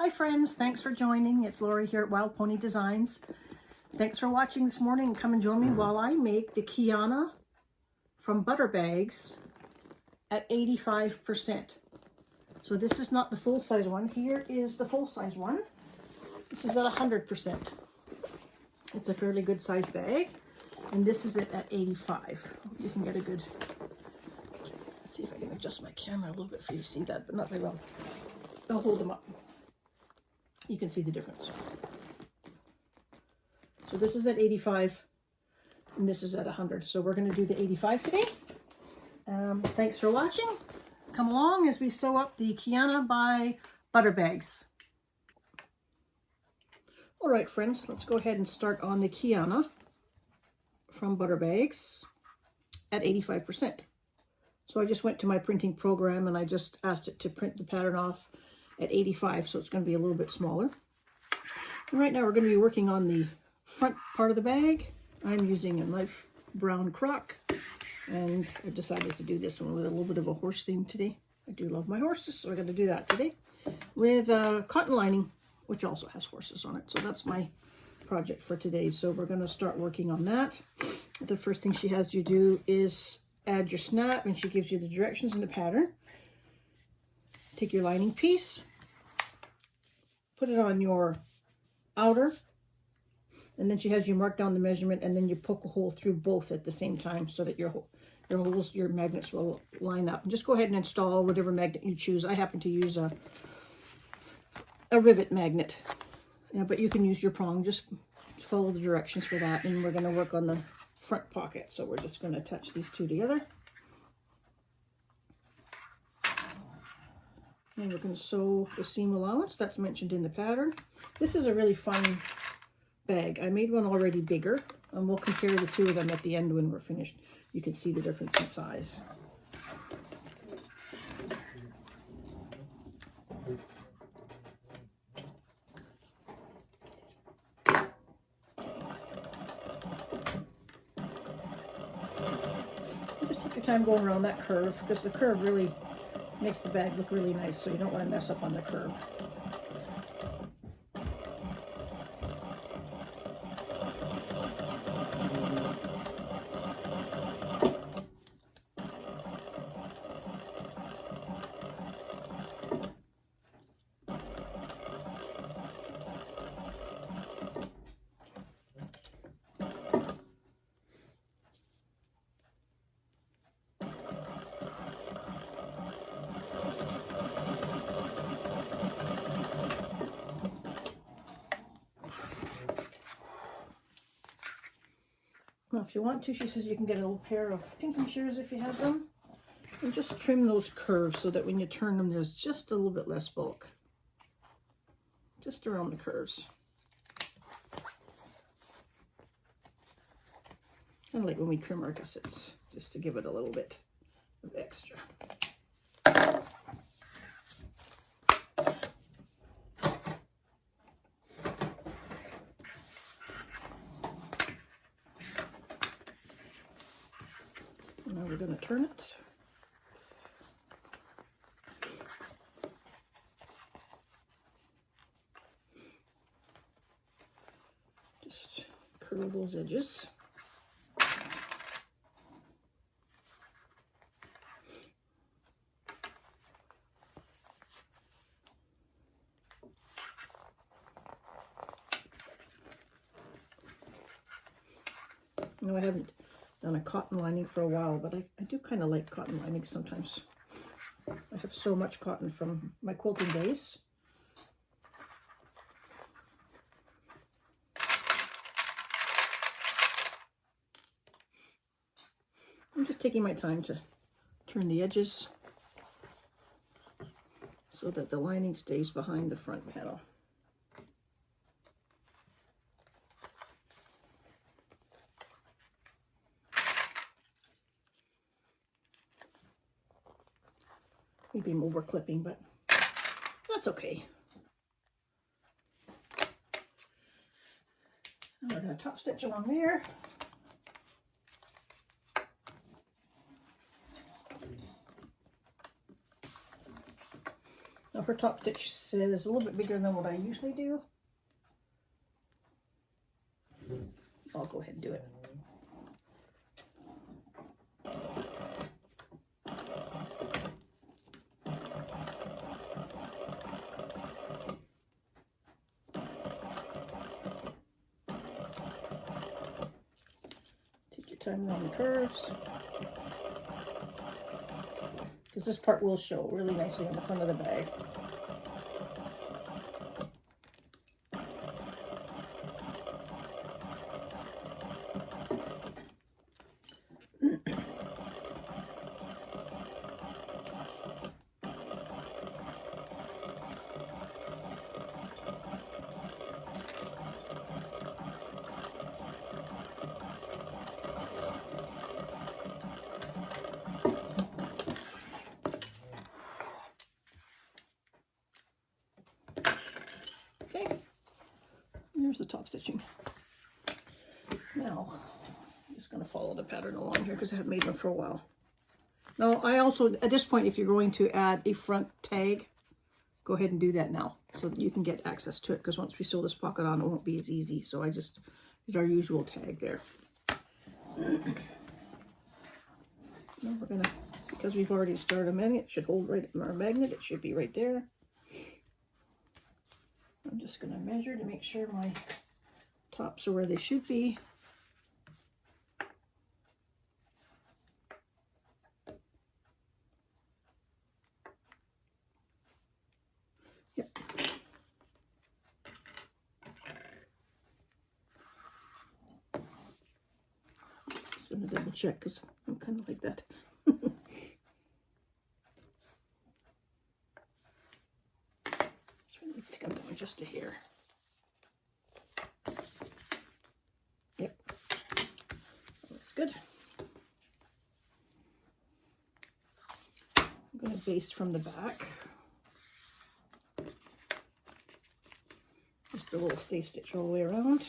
Hi friends, thanks for joining. It's Lori here at Wild Pony Designs. Thanks for watching this morning. Come and join me while I make the Kiana from Butter Bags at 85%. So this is not the full-size one. Here is the full-size one. This is at 100%. It's a fairly good size bag. And this is it at 85. You can get a good... Let's see if I can adjust my camera a little bit for you to see that, but not very well. I'll hold them up. You can see the difference. So this is at 85 and this is at 100. So we're going to do the 85 today. Thanks for watching. Come along as we sew up the Kiana by Butter Bags. All right, friends, let's go ahead and start on the Kiana from Butter Bags at 85%. So I just went to my printing program and I just asked it to print the pattern off at 85, so it's going to be a little bit smaller. And right now we're going to be working on the front part of the bag. I'm using a light brown crock, and I decided to do this one with a little bit of a horse theme today. I do love my horses, so we're going to do that today with cotton lining, which also has horses on it. So that's my project for today. So we're going to start working on that. The first thing she has you do is add your snap, and she gives you the directions in the pattern. Take your lining piece, put it on your outer, and then she has you mark down the measurement, and then you poke a hole through both at the same time so that your holes, your magnets will line up. And just go ahead and install whatever magnet you choose. I happen to use a rivet magnet, but you can use your prong. Just follow the directions for that, and we're going to work on the front pocket. So we're just going to attach these two together. And we're going to sew the seam allowance that's mentioned in the pattern. This is a really fun bag. I made one already bigger, and we'll compare the two of them at the end when we're finished. You can see the difference in size. Just take your time going around that curve, because the curve really makes the bag look really nice, so you don't want to mess up on the curve. Now, if you want to, she says you can get a little pair of pinking shears if you have them, and just trim those curves so that when you turn them, there's just a little bit less bulk. Just around the curves. Kind of like when we trim our gussets, just to give it a little bit of extra. Now we're going to turn it. Just curl those edges. No, I haven't done a cotton lining for a while, but I do kind of like cotton lining sometimes. I have so much cotton from my quilting days. I'm just taking my time to turn the edges so that the lining stays behind the front panel. Maybe I'm over clipping, but that's okay. We're going to top stitch along there. So her top stitch is a little bit bigger than what I usually do. I'll go ahead and do it. Take your time around the curves, because this part will show really nicely on the front of the bag. Okay, here's the top stitching. Now, I'm just going to follow the pattern along here because I haven't made them for a while. Now, I also, at this point, if you're going to add a front tag, go ahead and do that now so that you can get access to it, because once we sew this pocket on, it won't be as easy. So I just did our usual tag there. Now we're going to, because we've already started a magnet, it should hold right in our magnet. It should be right there. I'm just going to measure to make sure my tops are where they should be. Yep. Just going to double check because I'm kind of like that. Needs to come down just a hair. Yep, that's good. I'm going to baste from the back. Just a little stay stitch all the way around.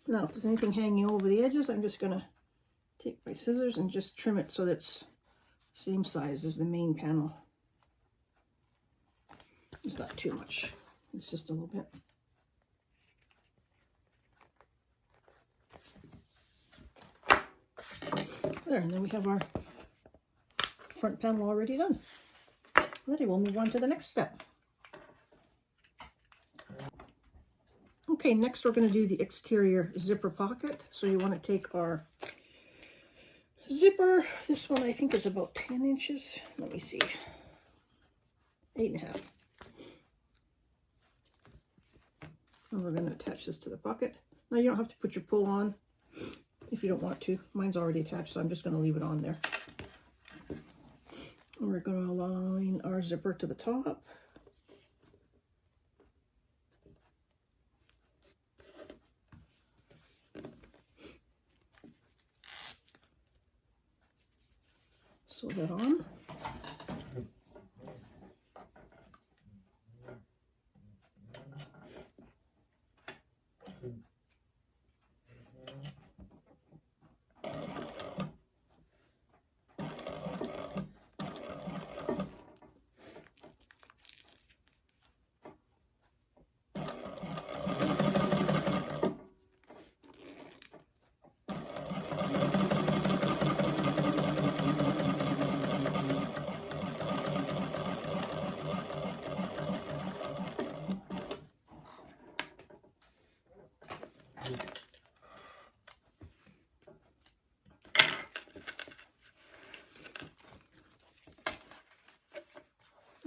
Now, if there's anything hanging over the edges, I'm just going to take my scissors and just trim it so that it's the same size as the main panel. It's not too much. It's just a little bit. There, and then we have our front panel already done. Alrighty, we'll move on to the next step. Okay, next we're going to do the exterior zipper pocket. So you want to take our zipper. This one I think is about 10 inches. Let me see. 8.5. And we're going to attach this to the pocket. Now you don't have to put your pull on if you don't want to. Mine's already attached, so I'm just going to leave it on there. And we're going to align our zipper to the top. Sew that on.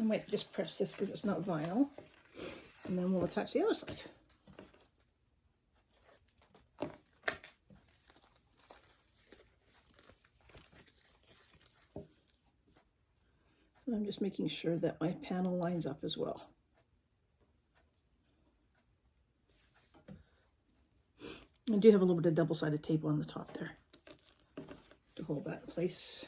might just press this because it's not vinyl, and then we'll attach the other side. And I'm just making sure that my panel lines up as well. I do have a little bit of double-sided tape on the top there to hold that in place.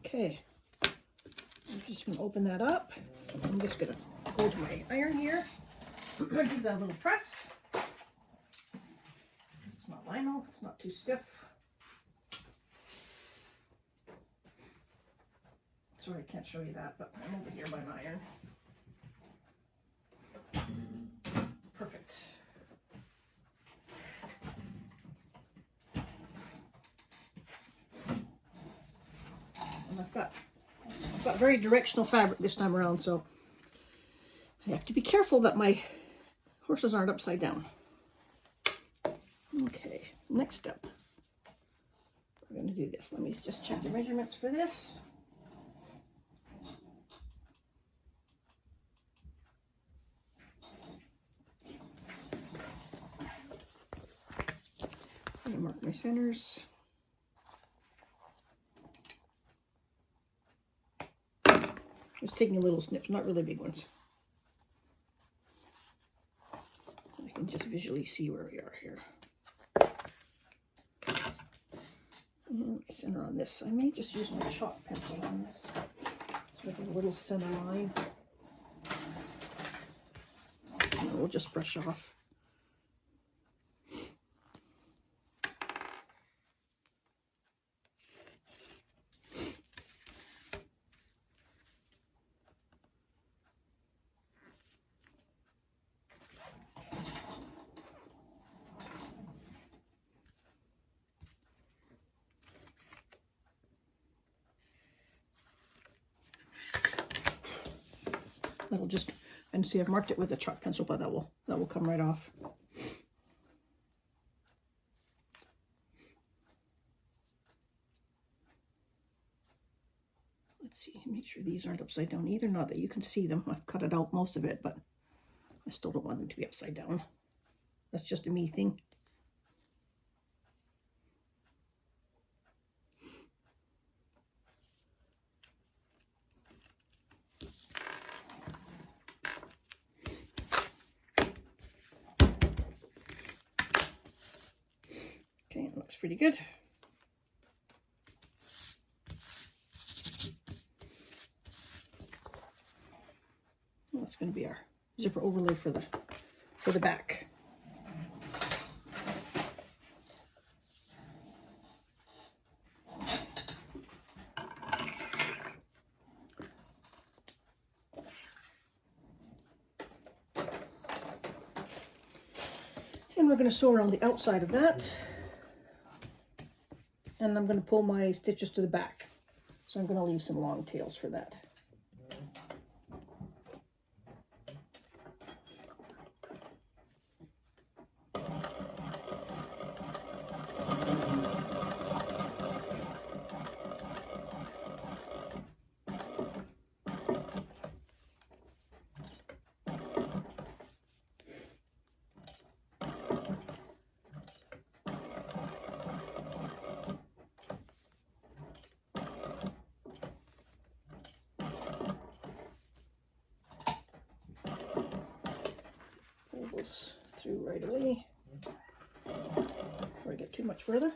Okay, I'm just going to open that up. I'm just going to go to my iron here. Give that a little press. It's not vinyl, it's not too stiff. Sorry, I can't show you that, but I'm over here by my iron. Perfect. And I've got very directional fabric this time around, so I have to be careful that my horses aren't upside down. Okay, next step. We're going to do this. Let me just check the measurements for this. I'm going to mark my centers. Just taking little snips, not really big ones. I can just visually see where we are here. And center on this. I may just use my chalk pencil on this. So I get a little center line. And we'll just brush off. That'll just, and see I've marked it with a chalk pencil, but that will come right off. Let's see, make sure these aren't upside down either, not that you can see them. I've cut it out most of it, but I still don't want them to be upside down. That's just a me thing. Okay, it looks pretty good. That's going to be our zipper overlay for the back. And we're going to sew around the outside of that. And I'm going to pull my stitches to the back. So I'm going to leave some long tails for that. Through right away before I get too much further.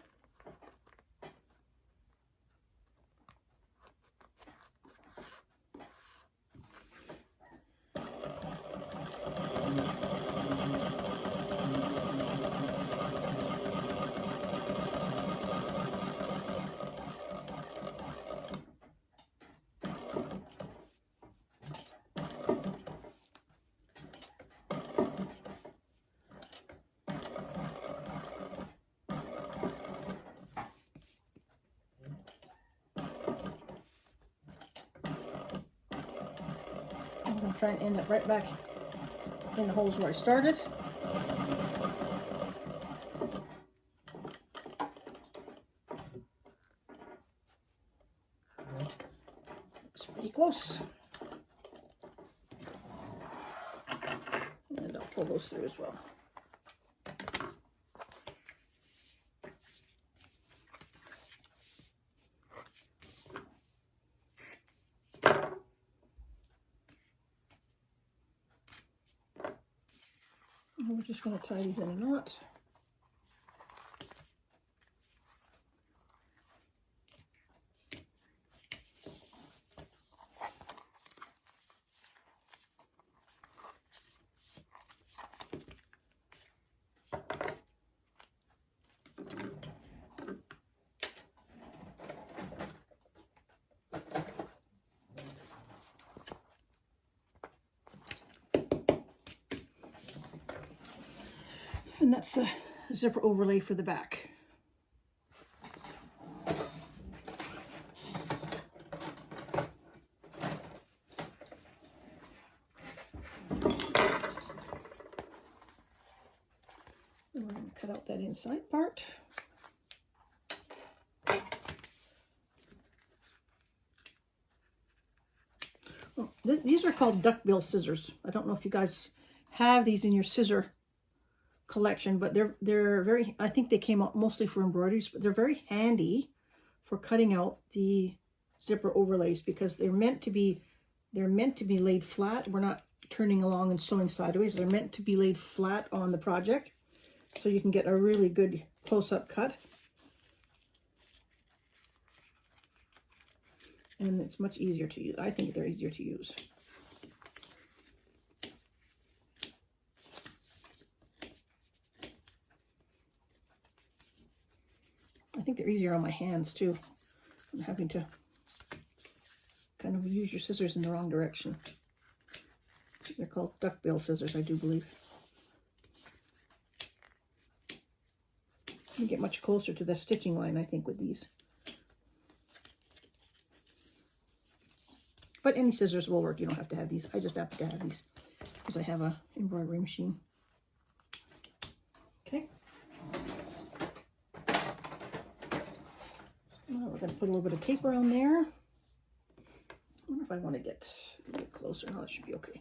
trying to end up right back in the holes where I started. Looks pretty close. And I'll pull those through as well. And we're just going to tie these in a knot. And that's a zipper overlay for the back. And we're going to cut out that inside part. Oh, these are called duckbill scissors. I don't know if you guys have these in your scissor collection, but they're very, I think they came out mostly for embroideries, but they're very handy for cutting out the zipper overlays because they're meant to be laid flat. We're not turning along and sewing sideways. They're meant to be laid flat on the project so you can get a really good close-up cut. And it's much easier to use. I think they're easier to use. I think they're easier on my hands too. I'm having to kind of use your scissors in the wrong direction. They're called duckbill scissors, I do believe. You get much closer to the stitching line, I think, with these. But any scissors will work. You don't have to have these. I just happen to have these because I have a embroidery machine. Okay. Now we're going to put a little bit of tape around there. I wonder if I want to get a little bit closer. No, that should be okay.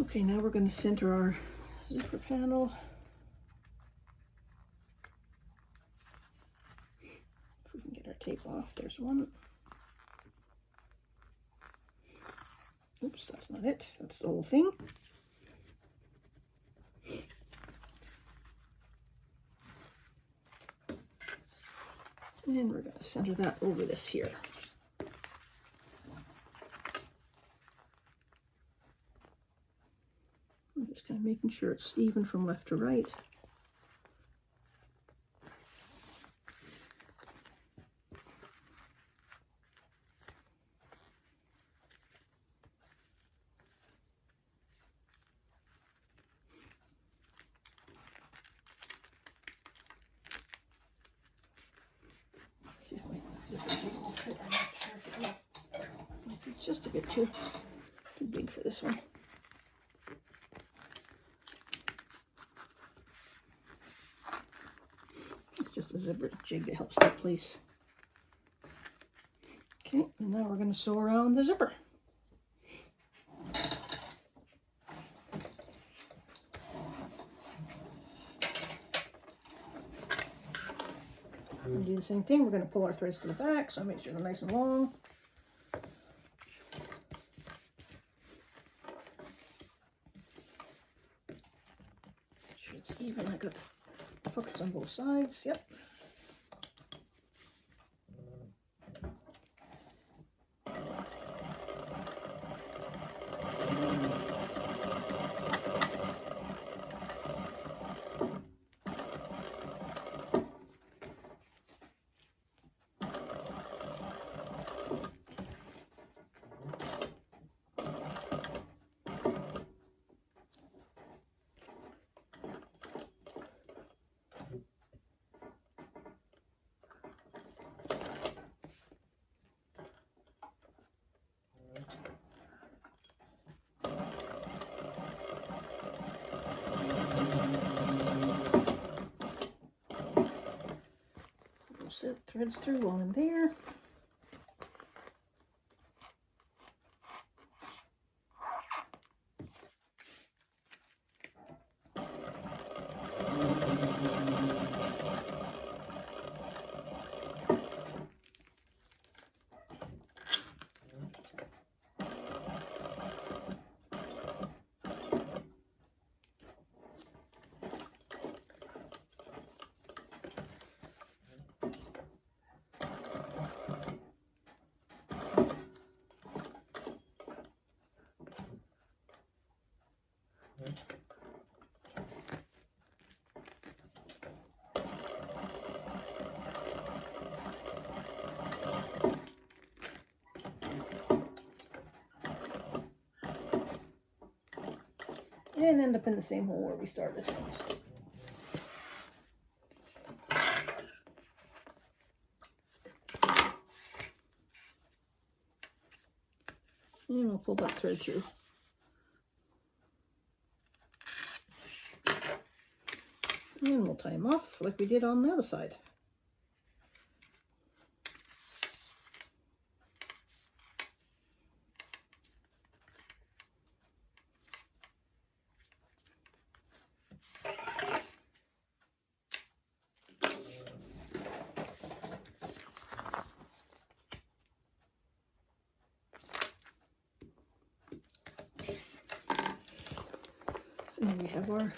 Okay, now we're going to center our zipper panel. If we can get our tape off, there's one. Oops, that's not it. That's the whole thing. And we're going to center that over this here. I'm just kind of making sure it's even from left to right. See if my zipper will fit. I'm not sure if it will. Might be just a bit too big for this one. Just a zipper jig that helps me place. Okay, and now we're going to sew around the zipper. We're going to do the same thing. We're going to pull our threads to the back, so make sure they're nice and long. Make sure it's even. I got pockets on both sides. Yep. gusset threads through while I'm there. And end up in the same hole where we started. And we'll pull that thread through. And we'll tie them off like we did on the other side. And then we have our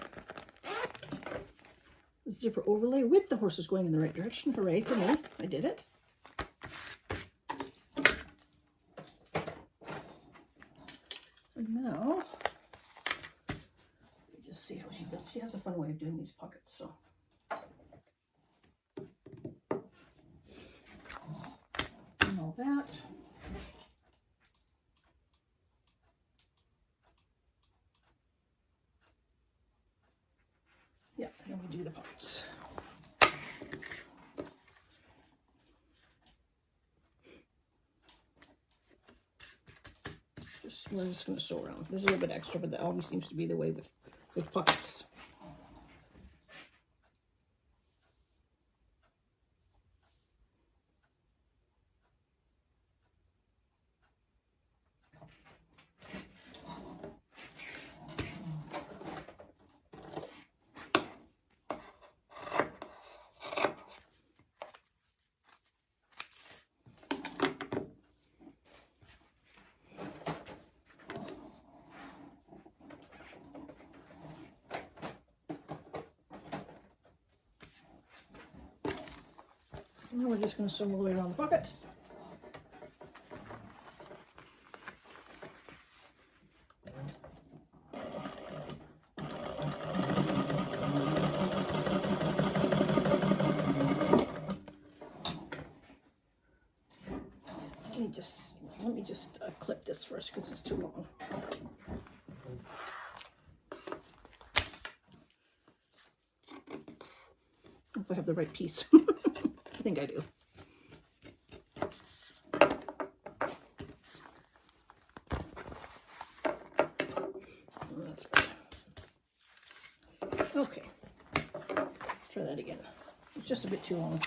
zipper overlay with the horses going in the right direction. Hooray for me, I did it. And now, let me just see how she does. She has a fun way of doing these pockets, so. And all that. Yeah, and then we do the pockets. We're just going to sew around. There's a little bit extra, but that always seems to be the way with pockets. Now we're just going to sew all the way around the pocket. Let me just clip this first because it's too long. If I have the right piece. I think I do. That's right. Okay. Try that again. It's just a bit too long.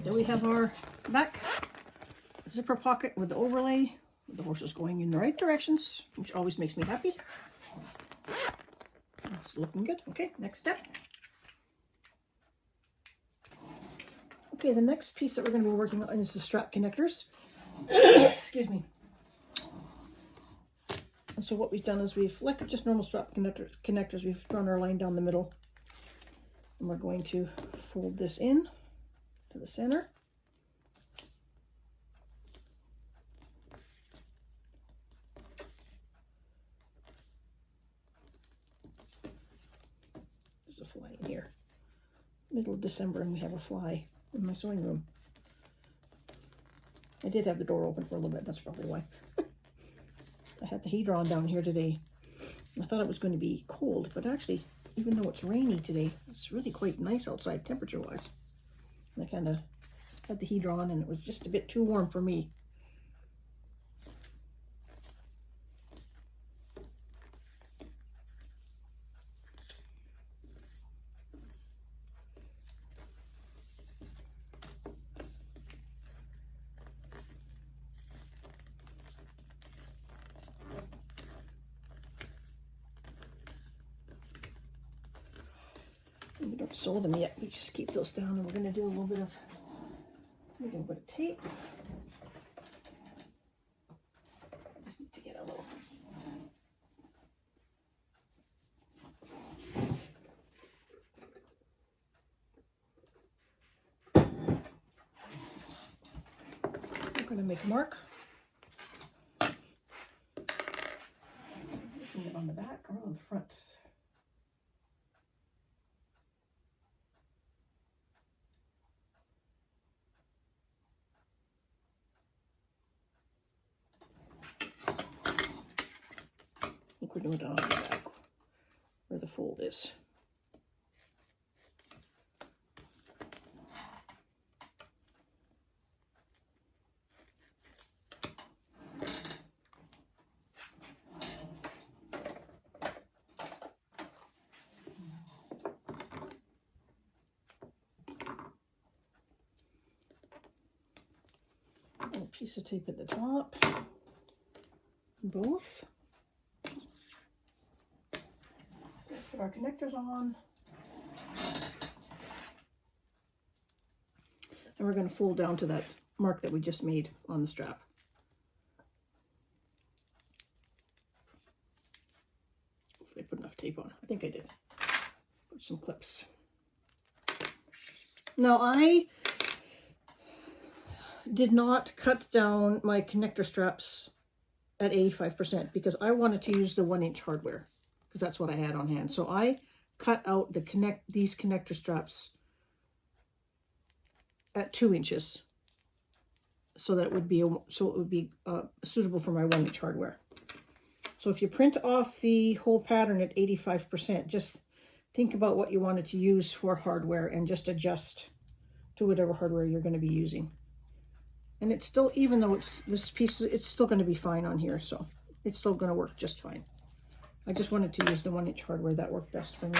Then we have our back zipper pocket with the overlay, with the horses going in the right directions, which always makes me happy. That's looking good. Okay, next step. Okay, the next piece that we're going to be working on is the strap connectors. Excuse me. And so what we've done is we've, like just normal strap connectors, we've drawn our line down the middle. And we're going to fold this in to the center. There's a fly in here. Middle of December and we have a fly in my sewing room. I did have the door open for a little bit, that's probably why. I had the heater on down here today. I thought it was going to be cold, but actually, even though it's rainy today, it's really quite nice outside temperature-wise. And I kind of had the heater on and it was just a bit too warm for me. We don't sew them yet, we just keep those down, and we're going to do a little bit of tape. Just need to get a little. I'm going to make a mark. Making it on the back or on the front. I think we're doing it on the back where the fold is. A piece of tape at the top, both. Put our connectors on. And we're going to fold down to that mark that we just made on the strap. Hopefully I put enough tape on. I think I did. Put some clips. Now I did not cut down my connector straps at 85% because I wanted to use the 1-inch hardware because that's what I had on hand. So I cut out these connector straps at 2 inches so that it would be suitable for my 1-inch hardware. So if you print off the whole pattern at 85%, just think about what you wanted to use for hardware and just adjust to whatever hardware you're going to be using. And it's still, even though it's this piece, it's still going to be fine on here, so it's still going to work just fine. I just wanted to use the 1-inch hardware. That worked best for me.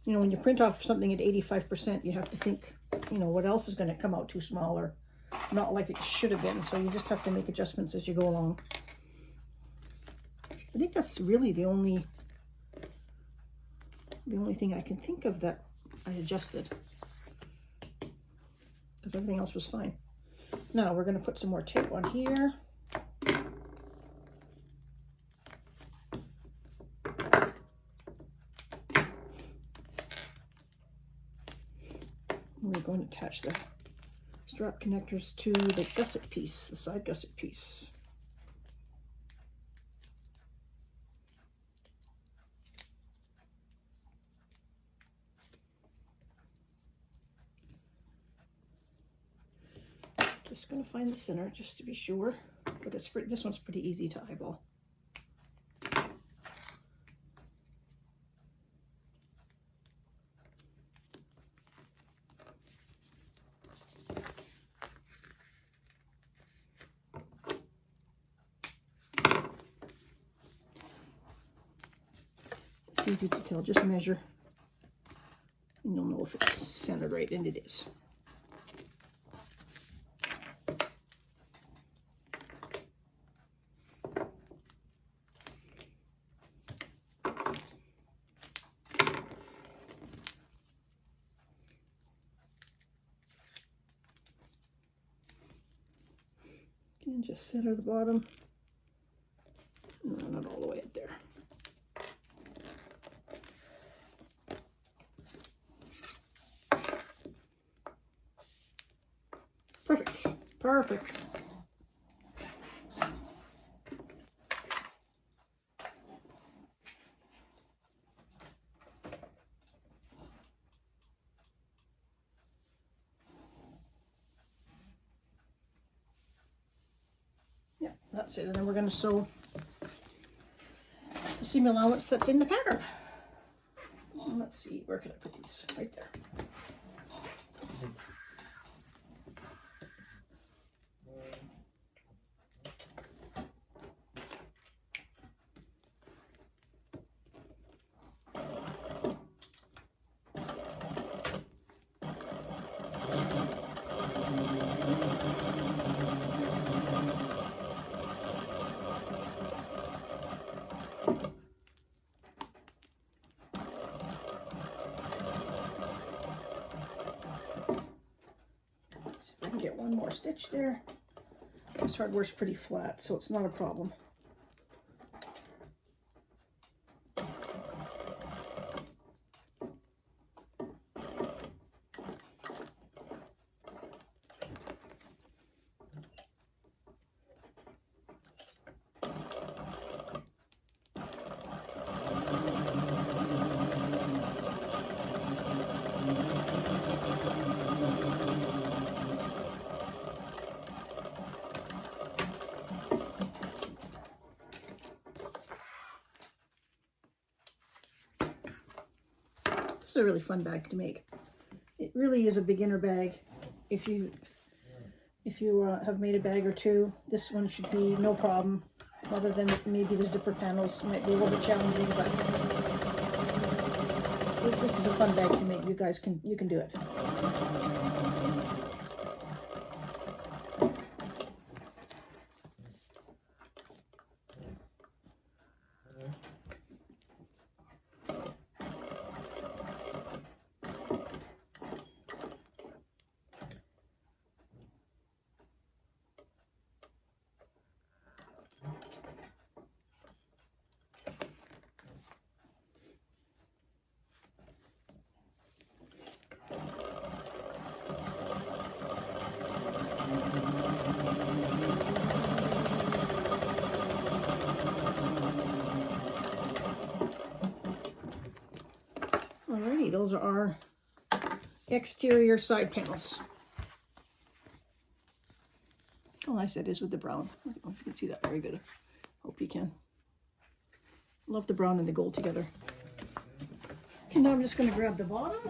You know, when you print off something at 85%, you have to think, you know, what else is going to come out too small or not like it should have been. So you just have to make adjustments as you go along. I think that's really the only thing I can think of that I adjusted, because everything else was fine. Now we're going to put some more tape on here. We're going to attach the strap connectors to the gusset piece, the side gusset piece. Just going to find the center just to be sure, but this one's pretty easy to eyeball. It's easy to tell, just measure and you'll know if it's centered right, and it is. And just center the bottom. Perfect. Perfect. Yeah, that's it. And then we're going to sew the seam allowance that's in the pattern. Let's see, where can I put these? Right there. I can get one more stitch there. This hardware's pretty flat, so it's not a problem. This is a really fun bag to make. It really is a beginner bag. If you have made a bag or two, this one should be no problem. Other than maybe the zipper panels might be a little bit challenging, but this is a fun bag to make. You can do it. Alrighty, those are our exterior side panels. How nice that is with the brown. I don't know if you can see that very good. Hope you can. Love the brown and the gold together. Okay, now I'm just going to grab the bottom.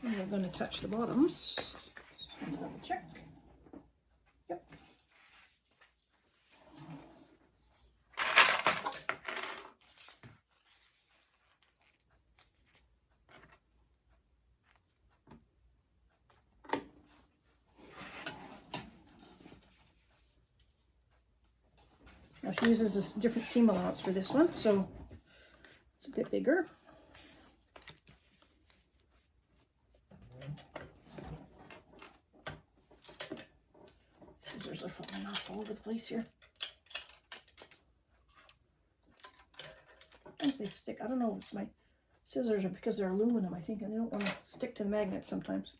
And we're going to touch the bottoms. Double check. Yep. Now she uses a different seam allowance for this one, so it's a bit bigger. Scissors are falling off all over the place here. Sometimes they stick. I don't know if it's my scissors or because they're aluminum, I think, and they don't want to stick to the magnet sometimes.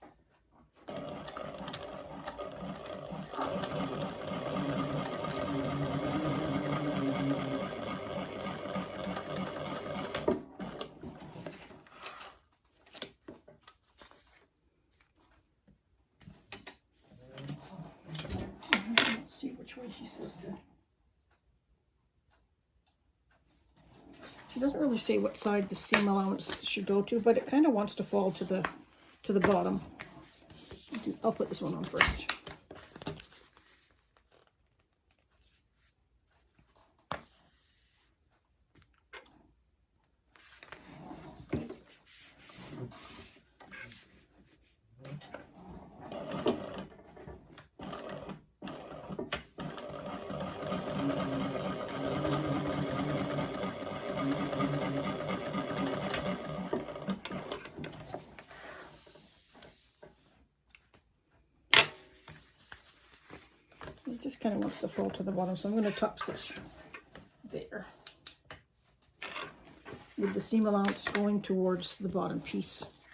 Let's see which way she says to. She doesn't really say what side the seam allowance should go to, but it kind of wants to fall to the bottom. I'll put this one on first. It just kind of wants to fall to the bottom, so I'm going to top stitch there with the seam allowance going towards the bottom piece.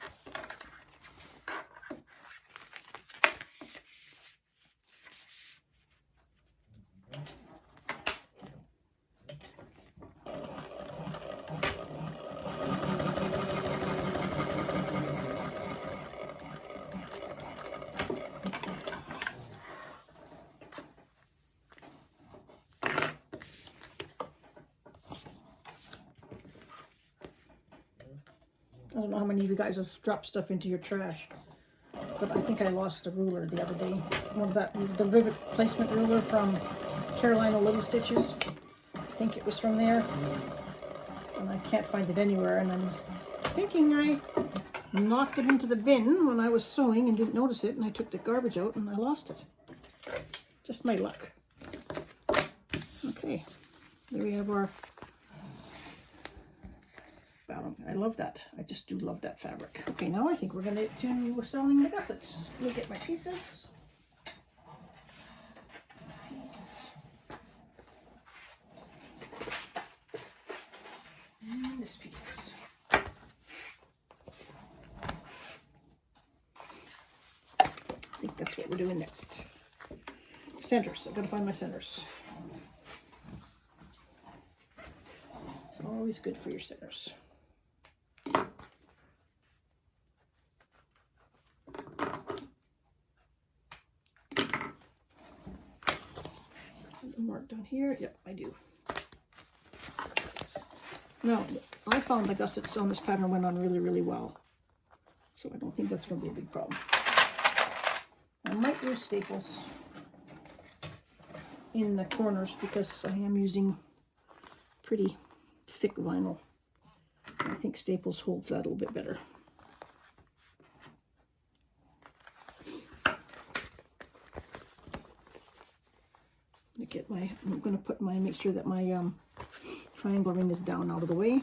I don't know how many of you guys have dropped stuff into your trash, but I think I lost a ruler the other day. The rivet placement ruler from Carolina Little Stitches. I think it was from there. And I can't find it anywhere, and I'm thinking I knocked it into the bin when I was sewing and didn't notice it, and I took the garbage out and I lost it. Just my luck. Okay, there we have our ballon. I love that. I just do love that fabric. Okay, now I think we're going to get to sewing the gussets. Let me get my pieces. And this piece. I think that's what we're doing next. Centers. I've got to find my centers. It's always good for your centers. Mark down here. Yep, I do. Now, I found the gussets on this pattern went on really, really well. So I don't think that's going to be a big problem. I might use staples in the corners because I am using pretty thick vinyl. I think staples holds that a little bit better. I'm going to put make sure that my triangle ring is down out of the way.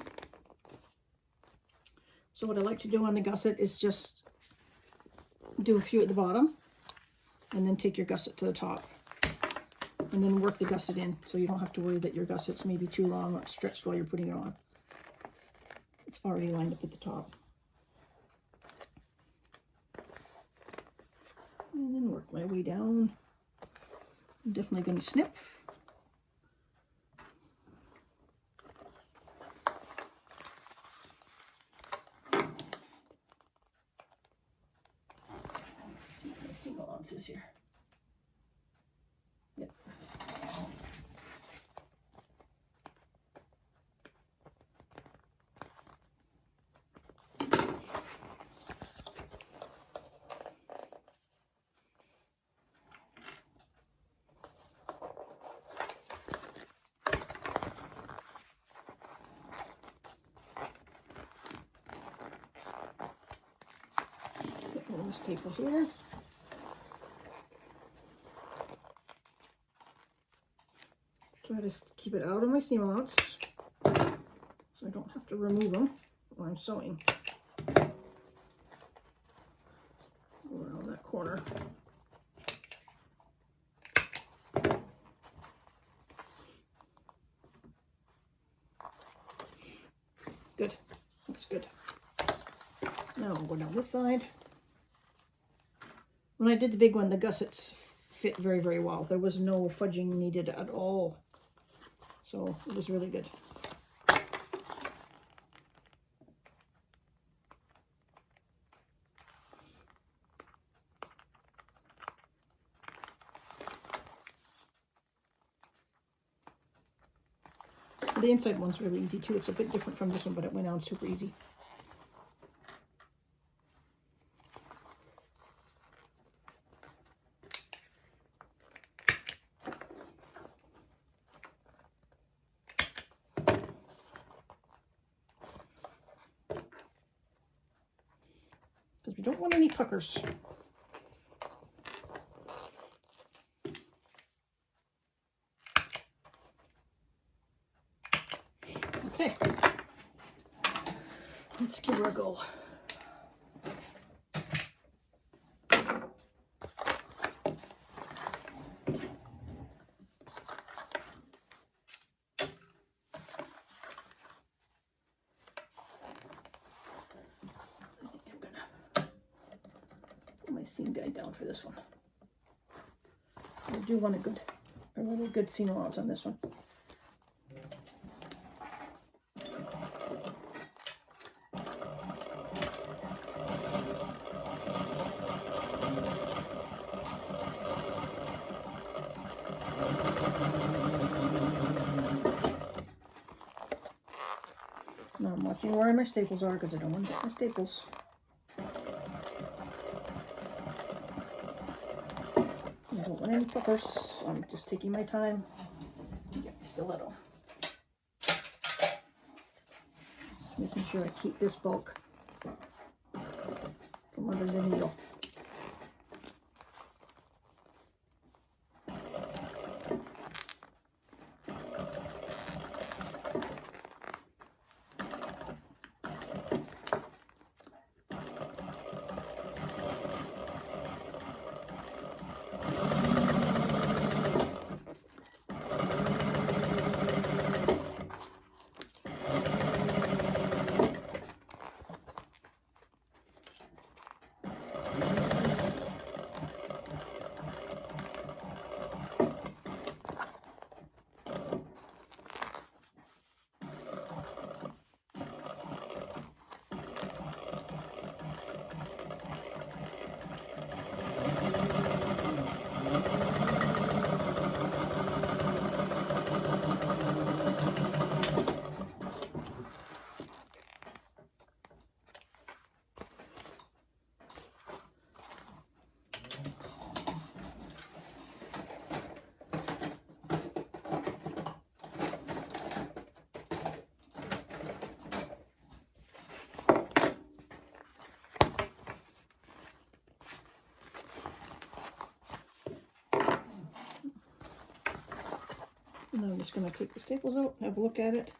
So what I like to do on the gusset is just do a few at the bottom and then take your gusset to the top and then work the gusset in, so you don't have to worry that your gusset's maybe too long or stretched while you're putting it on. It's already lined up at the top. And then work my way down. I'm definitely going to snip. See if my single ounces here. Yep. Staple here. Try to keep it out of my seam allowance so I don't have to remove them while I'm sewing. Around that corner. Good. Looks good. Now I'll go down this side. When I did the big one, the gussets fit very, very well. There was no fudging needed at all. So it was really good. The inside one's really easy too. It's a bit different from this one, but it went on super easy. Because we don't want any puckers. Okay, let's give her a go. Seam guide down for this one. I do want a really good seam allowance on this one. watching where my staples are because I don't want to get my staples. I don't want any puckers, so I'm just taking my time to get my stiletto. Just making sure I keep this bulk from under the needle. And I'm just going to take the staples out, have a look at it.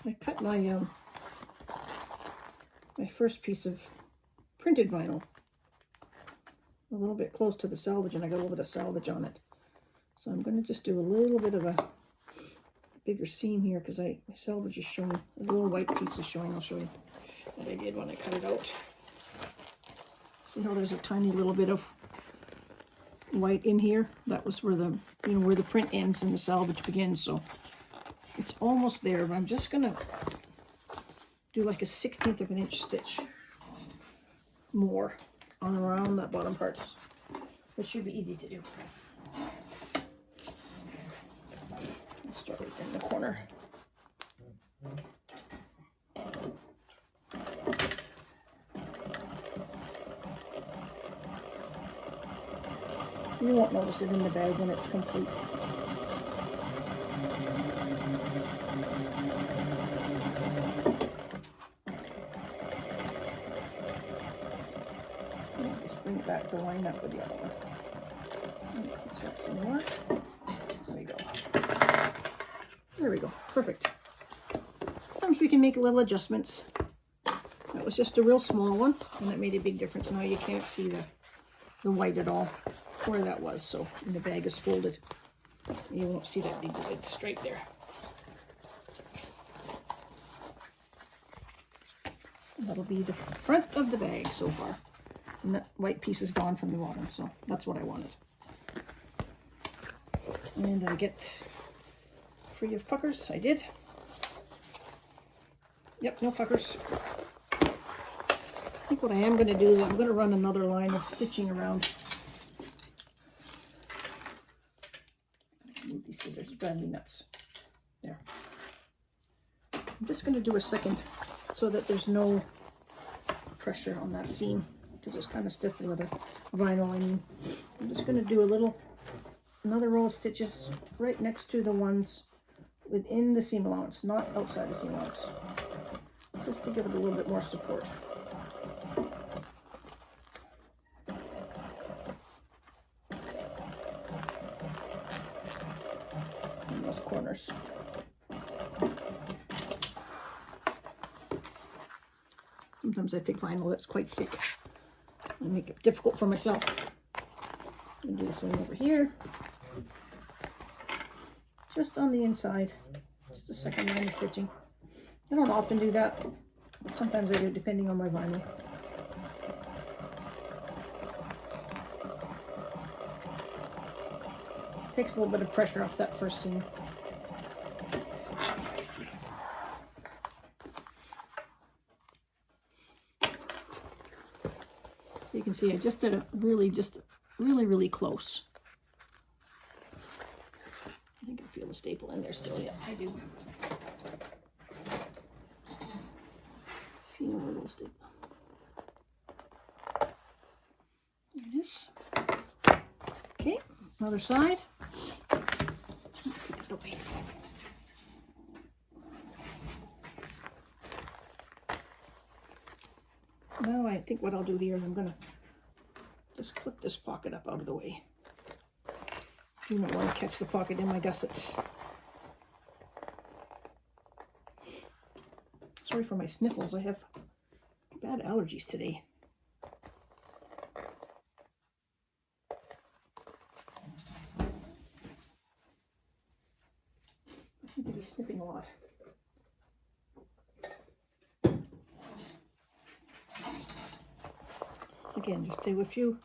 I cut my my first piece of printed vinyl a little bit close to the salvage, and I got a little bit of salvage on it. So I'm going to just do a little bit of a bigger seam here because my salvage is showing. A little white piece is showing. I'll show you what I did when I cut it out. See how there's a tiny little bit of white in here? That was where the, you know, where the print ends and the salvage begins. So it's almost there, but I'm just gonna do like a 1/16 of an inch stitch more on around that bottom part, which should be easy to do. I'll start right in the corner. You won't notice it in the bag when it's complete. Just bring it back to line up with the other one. So that's some more. There we go. There we go. Perfect. Sometimes we can make little adjustments. That was just a real small one, and that made a big difference. Now you can't see the white at all where that was. So when the bag is folded, you won't see that big white stripe there. And that'll be the front of the bag so far. And that white piece is gone from the bottom, so that's what I wanted. And I get free of puckers. I did. Yep, no puckers. I think what I am going to do is I'm going to run another line of stitching around. Move these scissors, drive me nuts. There. I'm just going to do a second so that there's no pressure on that seam, because it's kind of stiff with the vinyl. I mean, I'm just going to do another row of stitches right next to the ones within the seam allowance, not outside the seam allowance, just to give it a little bit more support. And those corners. Sometimes I pick vinyl that's quite thick and make it difficult for myself. I'm going to do the same over here. Just on the inside. Just a second line of stitching. I don't often do that, but sometimes I do, depending on my vinyl. Takes a little bit of pressure off that first seam. So you can see I just did a really close. I think I feel the staple in there still. Yeah, I do. Feel a little staple. There it is. Okay, other side. Put that away. Now I think what I'll do here is I'm gonna just clip this pocket up out of the way. You don't want to catch the pocket in my gusset. Sorry for my sniffles. I have bad allergies today. I seem to be sniffing a lot. Again, just do a few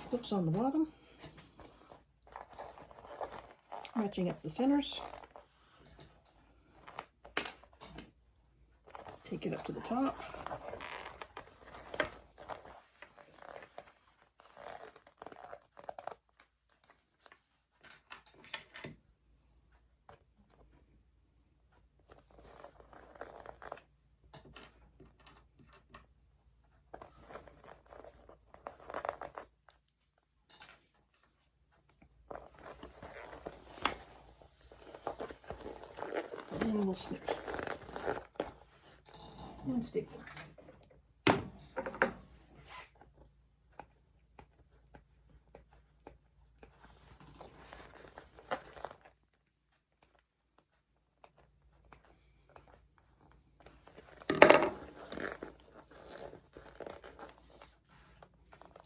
clips on the bottom, matching up the centers. Take it up to the top. And we'll snip. And staple.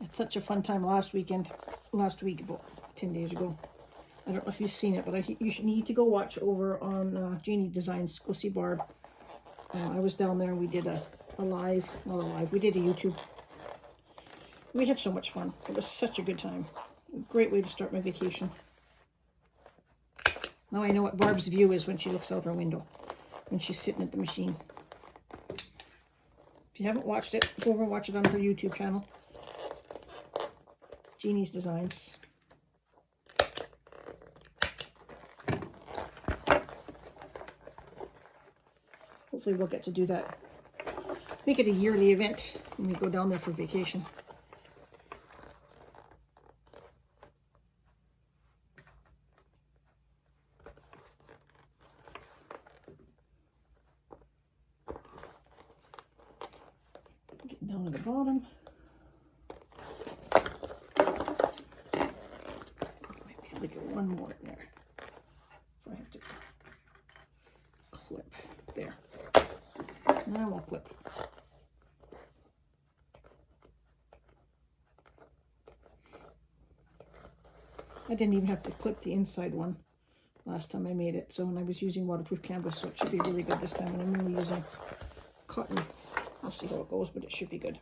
It's such a fun time last week, about 10 days ago. I don't know if you've seen it, but you should need to go watch over on Jeannie Designs. Go see Barb. I was down there and we did we did a YouTube. We had so much fun. It was such a good time. A great way to start my vacation. Now I know what Barb's view is when she looks out her window, when she's sitting at the machine. If you haven't watched it, go over and watch it on her YouTube channel. Jeannie's Designs. Hopefully we'll get to do that. Make it a yearly event when we go down there for vacation. Get down to the bottom. Might be able to get one more in there. So I have to clip there. Now I'll clip. I didn't even have to clip the inside one last time I made it. So when I was using waterproof canvas, so it should be really good this time. And I'm really using cotton. We'll see how it goes, but it should be good.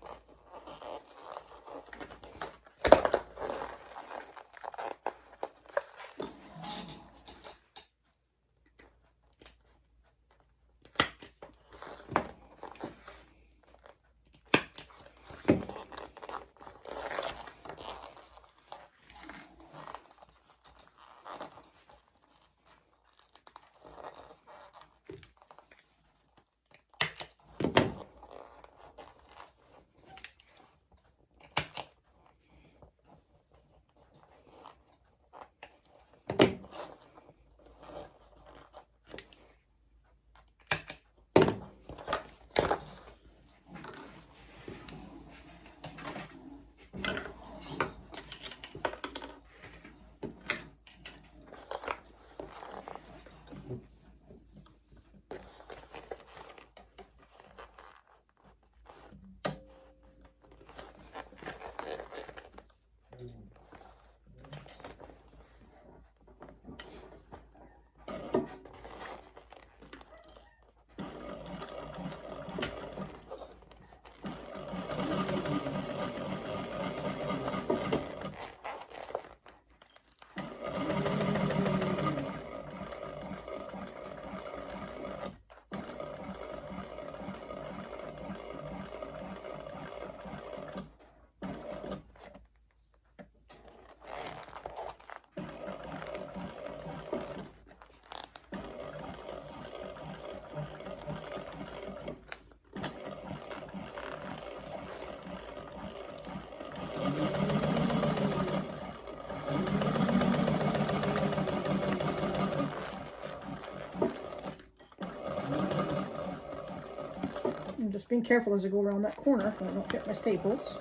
just being careful as I go around that corner so I don't hit my staples.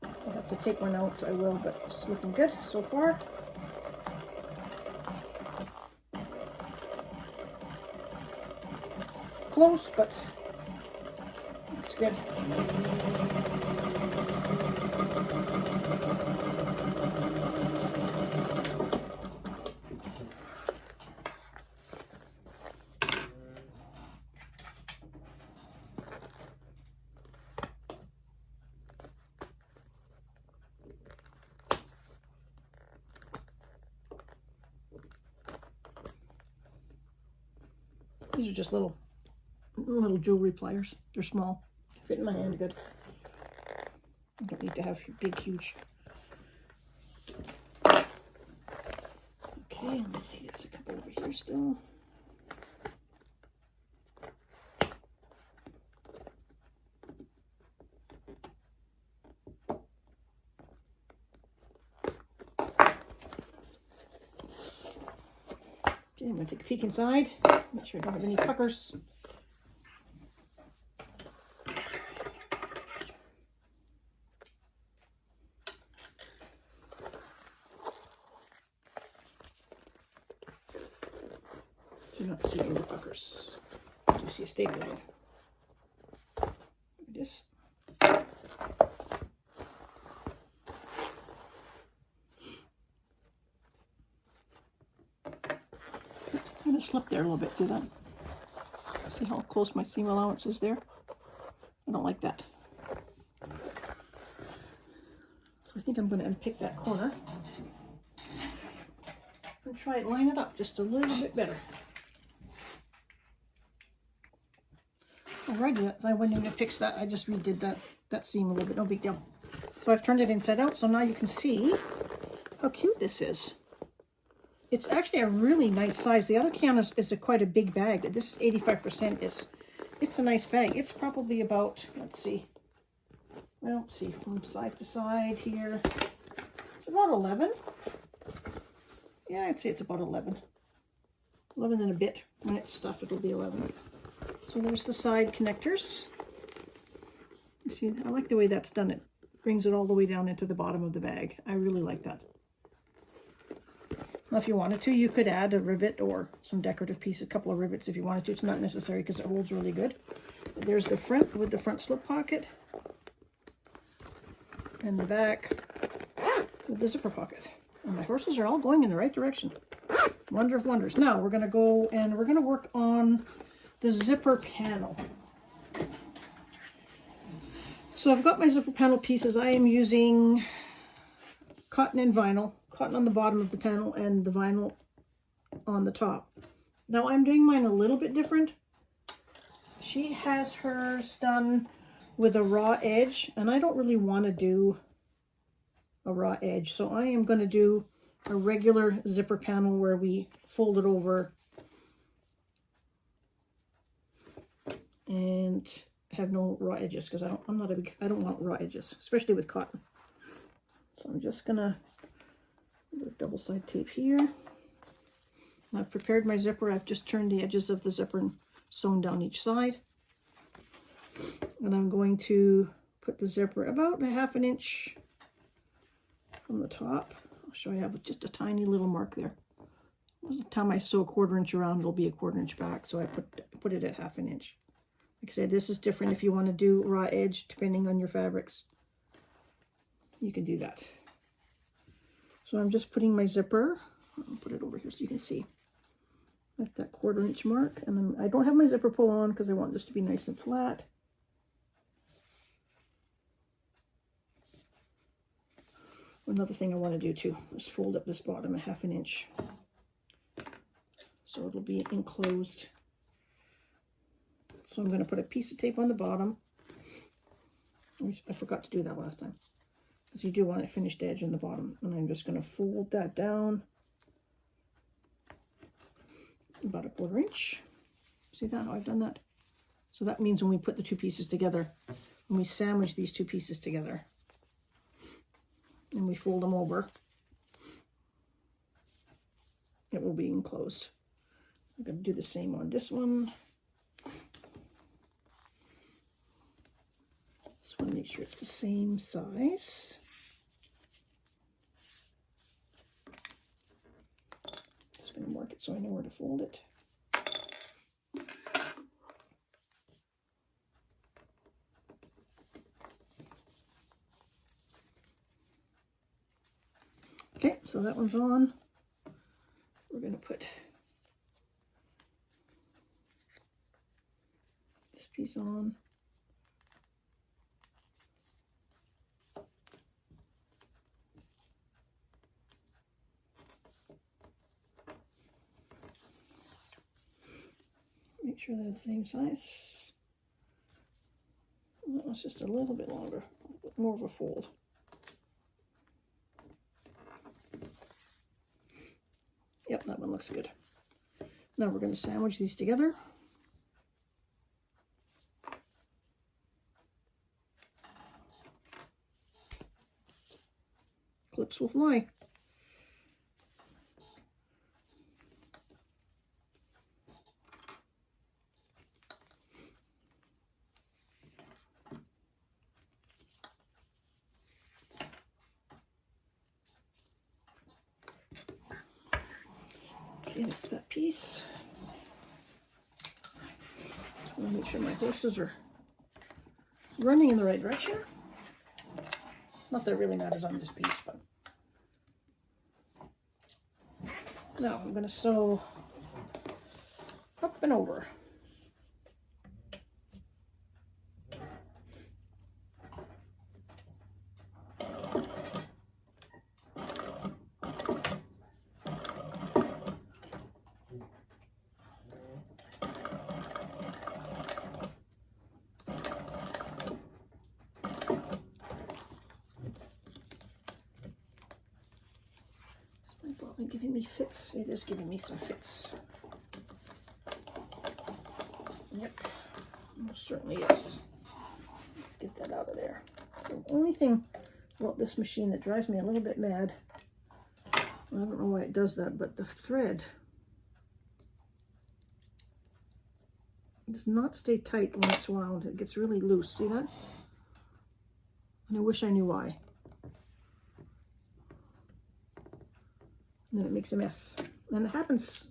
If I have to take one out, I will, but it's looking good so far. Close, but it's good. These are just little jewelry pliers. They're small. They fit in my hand good. I don't need to have big, huge. Okay, let me see. There's a couple over here still. Okay, I'm going to take a peek inside. Make sure I don't have any puckers. Do not see any puckers. You see a staple line. There it is. Kind of slipped there a little bit. See that? See how close my seam allowance is there? I don't like that. So I think I'm going to unpick that corner and try and line it up just a little bit better. Alrighty, I went in to fix that. I just redid that seam a little bit. No big deal. So I've turned it inside out, so now you can see how cute this is. It's actually a really nice size. The other Kiana is quite a big bag. This is 85%. It's a nice bag. It's probably about, let's see, from side to side here. It's about 11. Yeah, I'd say it's about 11. 11 and a bit. When it's stuffed, it'll be 11. So there's the side connectors. You see, I like the way that's done. It brings it all the way down into the bottom of the bag. I really like that. Now, if you wanted to, you could add a rivet or some decorative piece, a couple of rivets if you wanted to. It's not necessary because it holds really good. But there's the front with the front slip pocket. And the back with the zipper pocket. And my horses are all going in the right direction. Wonder of wonders. Now, we're going to go and we're going to work on the zipper panel. So I've got my zipper panel pieces. I am using cotton and vinyl. Cotton on the bottom of the panel and the vinyl on the top. Now I'm doing mine a little bit different. She has hers done with a raw edge, and I don't really want to do a raw edge. So I am going to do a regular zipper panel where we fold it over and have no raw edges, because I don't want raw edges, especially with cotton. So I'm just gonna double side tape here. I've prepared my zipper. I've just turned the edges of the zipper and sewn down each side. And I'm going to put the zipper about a ½ an inch from the top. I'll show you. I have just a tiny little mark there. By the time I sew a 1/4 inch around, it'll be a 1/4 inch back. So I put it at ½ an inch. Like I said, this is different if you want to do raw edge, depending on your fabrics. You can do that. So I'm just putting my zipper, I'll put it over here so you can see, at that 1/4 inch mark. And then I don't have my zipper pull on because I want this to be nice and flat. Another thing I want to do too is fold up this bottom a ½ an inch. So it'll be enclosed. So I'm going to put a piece of tape on the bottom. I forgot to do that last time, because you do want a finished edge on the bottom. And I'm just going to fold that down about a 1/4 inch. See that, how I've done that? So that means when we put the two pieces together, when we sandwich these two pieces together and we fold them over, it will be enclosed. I'm going to do the same on this one. want to make sure it's the same size. Just going to mark it so I know where to fold it. Okay, so that one's on. We're going to put this piece on. Make sure they're the same size. That one's just a little bit longer, a bit more of a fold. Yep, that one looks good. Now we're going to sandwich these together. Clips will fly. Okay, that's that piece. Just want to make sure my horses are running in the right direction. Not that it really matters on this piece, but now I'm going to sew up and over. Giving me fits. It is giving me some fits. Yep, most certainly is. Let's get that out of there. The only thing about this machine that drives me a little bit mad, I don't know why it does that, but the thread does not stay tight when it's wound. It gets really loose. See that? And I wish I knew why. And then it makes a mess. And it happens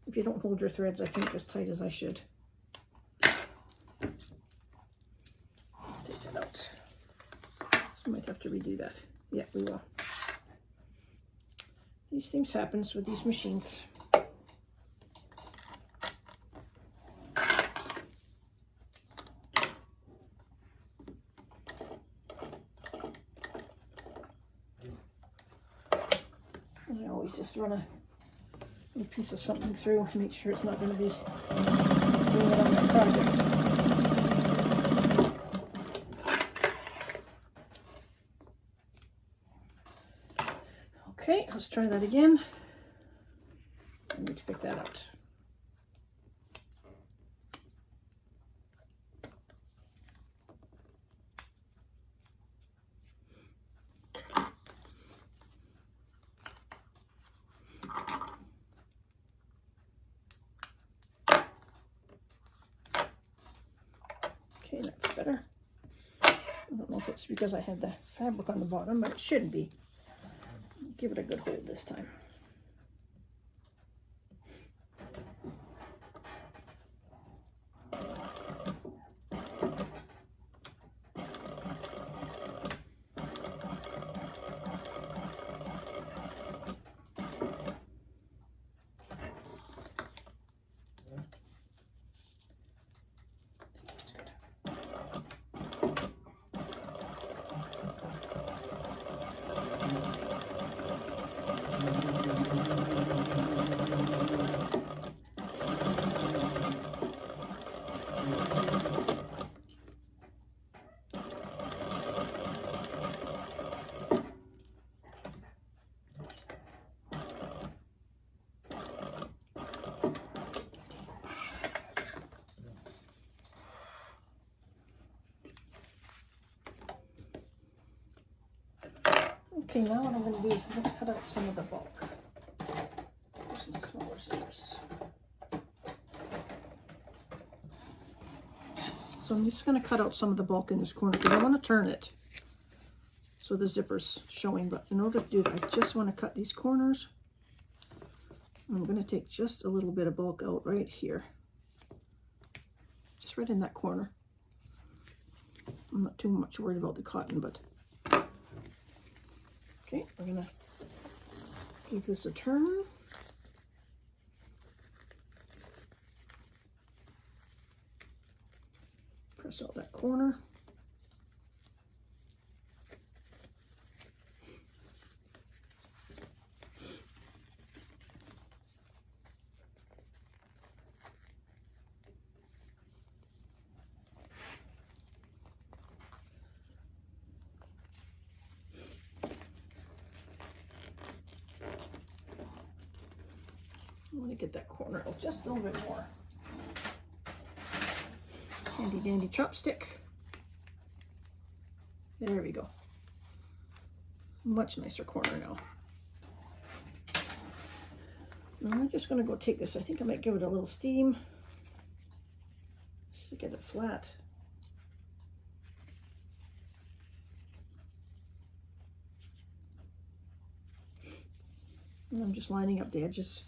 if you don't hold your threads, I think, as tight as I should. Let's take that out. So might have to redo that. Yeah, we will. These things happen with these machines. I always just run a piece of something through to make sure it's not going to be doing it on my project. Okay, let's try that again. I need to pick that out. Okay, that's better. I don't know if it's because I had the fabric on the bottom, but it shouldn't be. Give it a good hold this time. Okay, now what I'm going to do is I'm going to cut out some of the bulk. Using smaller scissors. So I'm just going to cut out some of the bulk in this corner because I want to turn it so the zipper's showing. But in order to do that, I just want to cut these corners. I'm going to take just a little bit of bulk out right here. Just right in that corner. I'm not too much worried about the cotton, but... Okay, we're going to give this a turn. Press out that corner. I want to get that corner out just a little bit more. Handy dandy chopstick. There we go. Much nicer corner now. Now I'm just going to go take this. I think I might give it a little steam just to get it flat. And I'm just lining up the edges.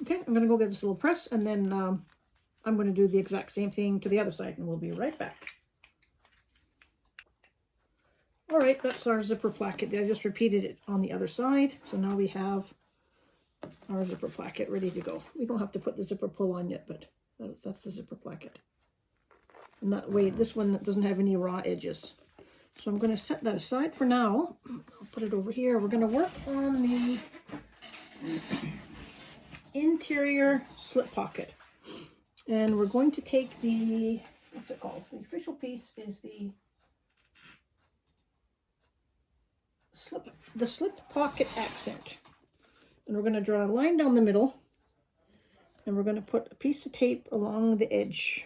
Okay, I'm going to go get this little press, and then I'm going to do the exact same thing to the other side, and we'll be right back. All right, that's our zipper placket. I just repeated it on the other side, so now we have our zipper placket ready to go. We don't have to put the zipper pull on yet, but that's the zipper placket. And that way, this one doesn't have any raw edges. So I'm going to set that aside for now. I'll put it over here. We're going to work on the interior slip pocket, and we're going to take the, what's it called? The official piece is the slip pocket accent, and we're going to draw a line down the middle, and we're going to put a piece of tape along the edge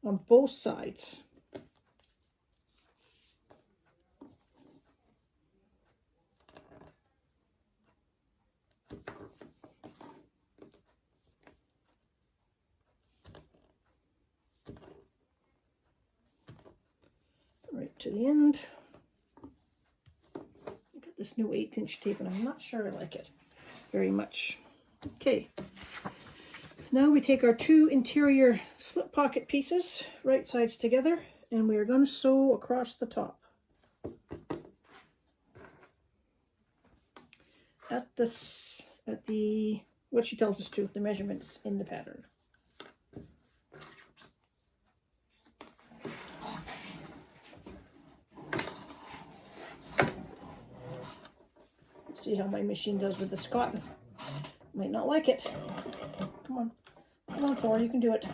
on both sides. Right to the end. I got this new 1/8" tape, and I'm not sure I like it very much. Okay, now we take our two interior slip pocket pieces, right sides together, and we are going to sew across the top at the what she tells us to, the measurements in the pattern. See how my machine does with this cotton. Might not like it. Come on. Come on, Thor, you can do it.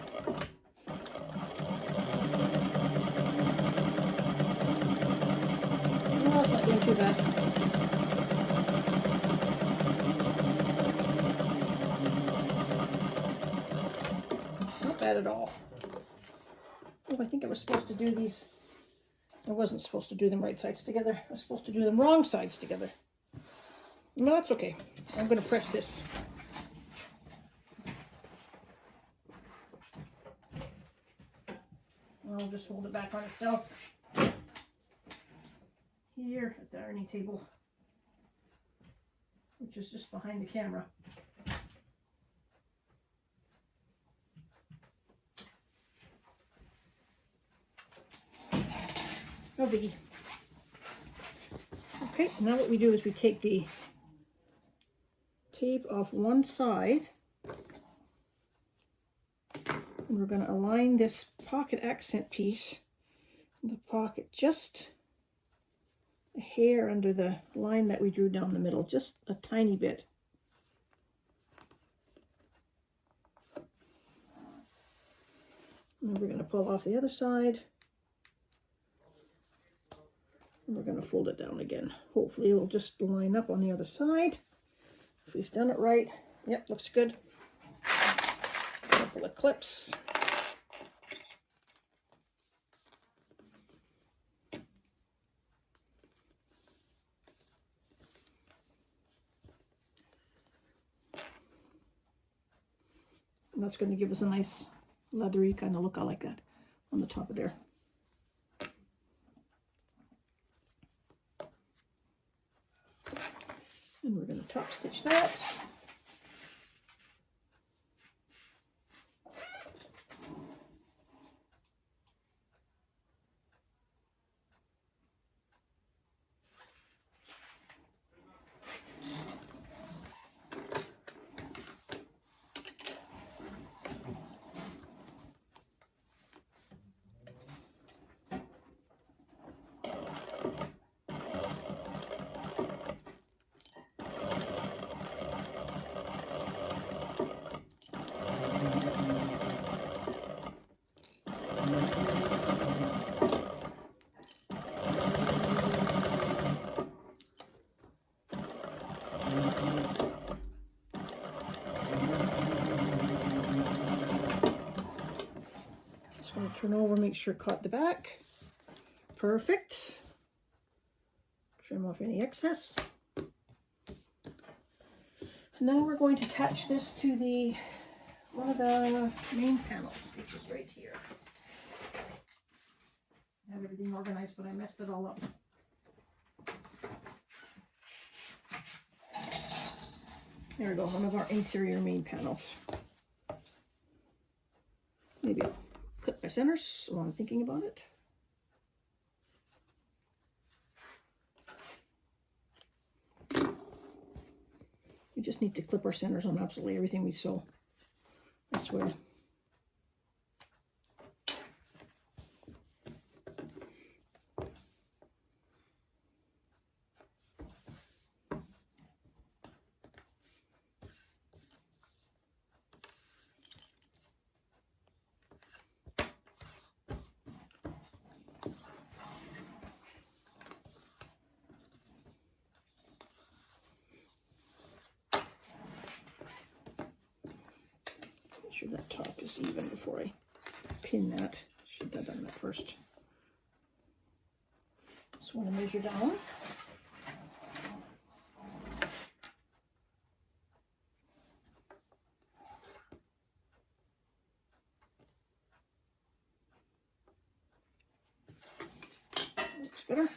No, it's not doing too bad. Not bad at all. Oh, I think I was supposed to do these. I wasn't supposed to do them right sides together. I was supposed to do them wrong sides together. No, that's okay. I'm going to press this. I'll just hold it back on itself. Here at the ironing table, which is just behind the camera. No biggie. Okay, now what we do is we take the tape off one side, and we're going to align this pocket accent piece in the pocket just a hair under the line that we drew down the middle, just a tiny bit. And then we're going to pull off the other side, and we're going to fold it down again. Hopefully it'll just line up on the other side. If we've done it right, Yep, looks good. A couple of clips. And that's going to give us a nice leathery kind of look. I like that on the top of there. And we're going to top stitch that. Going to turn over, make sure it caught the back. Perfect. Trim off any excess. And now we're going to attach this to the one of the main panels, which is right here. I have everything organized, but I messed it all up. There we go, one of our interior main panels. Maybe I'll clip my centers while I'm thinking about it. We just need to clip our centers on absolutely everything we sew, I swear. Make sure that top is even before I pin that. Should have done that first. Just want to measure down. Looks better.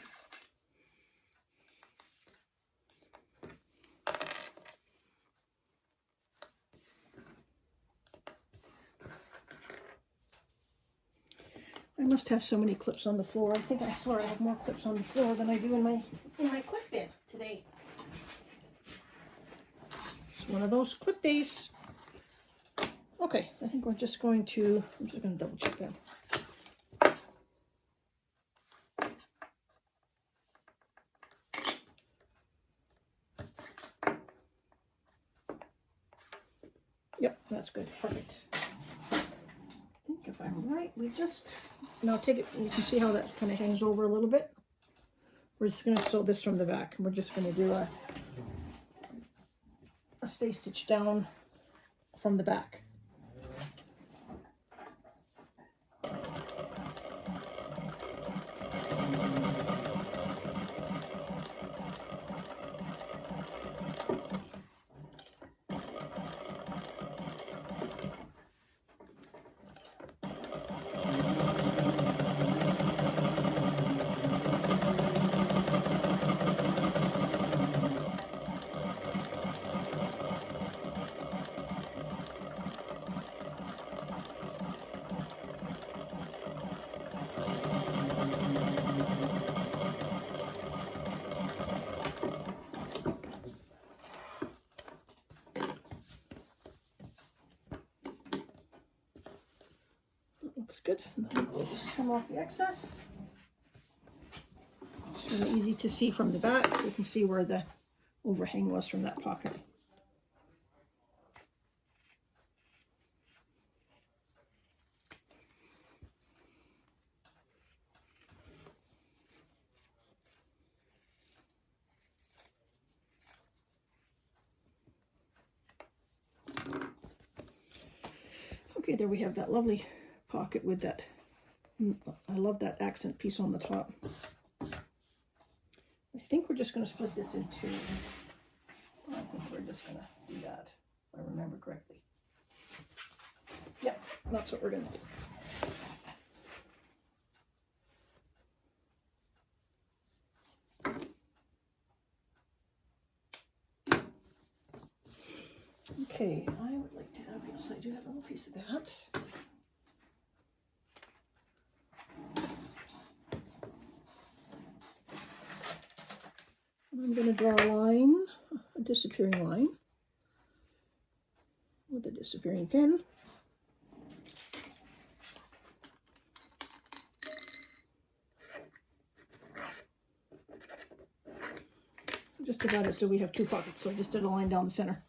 I must have so many clips on the floor. I think I swear I have more clips on the floor than I do in my clip bin today. It's one of those clip days. Okay, I think we're just going to, I'm just going to double check that. Yep, that's good. Perfect. I think if I'm right, we just, now take it, you can see how that kind of hangs over a little bit. We're just going to sew this from the back, and we're just going to do a stay stitch down from the back. Looks good. We'll just trim off the excess. It's really easy to see from the back. You can see where the overhang was from that pocket. Okay, there we have that lovely pocket with that. I love that accent piece on the top. I think we're just going to split this in two. I think we're just going to do that, if I remember correctly. Yeah, that's what we're going to do. Okay, I would like to have, yes, I do have a little piece of that. And I'm going to draw a line, a disappearing line, with a disappearing pen. Just about it so we have two pockets, so I just did a line down the center.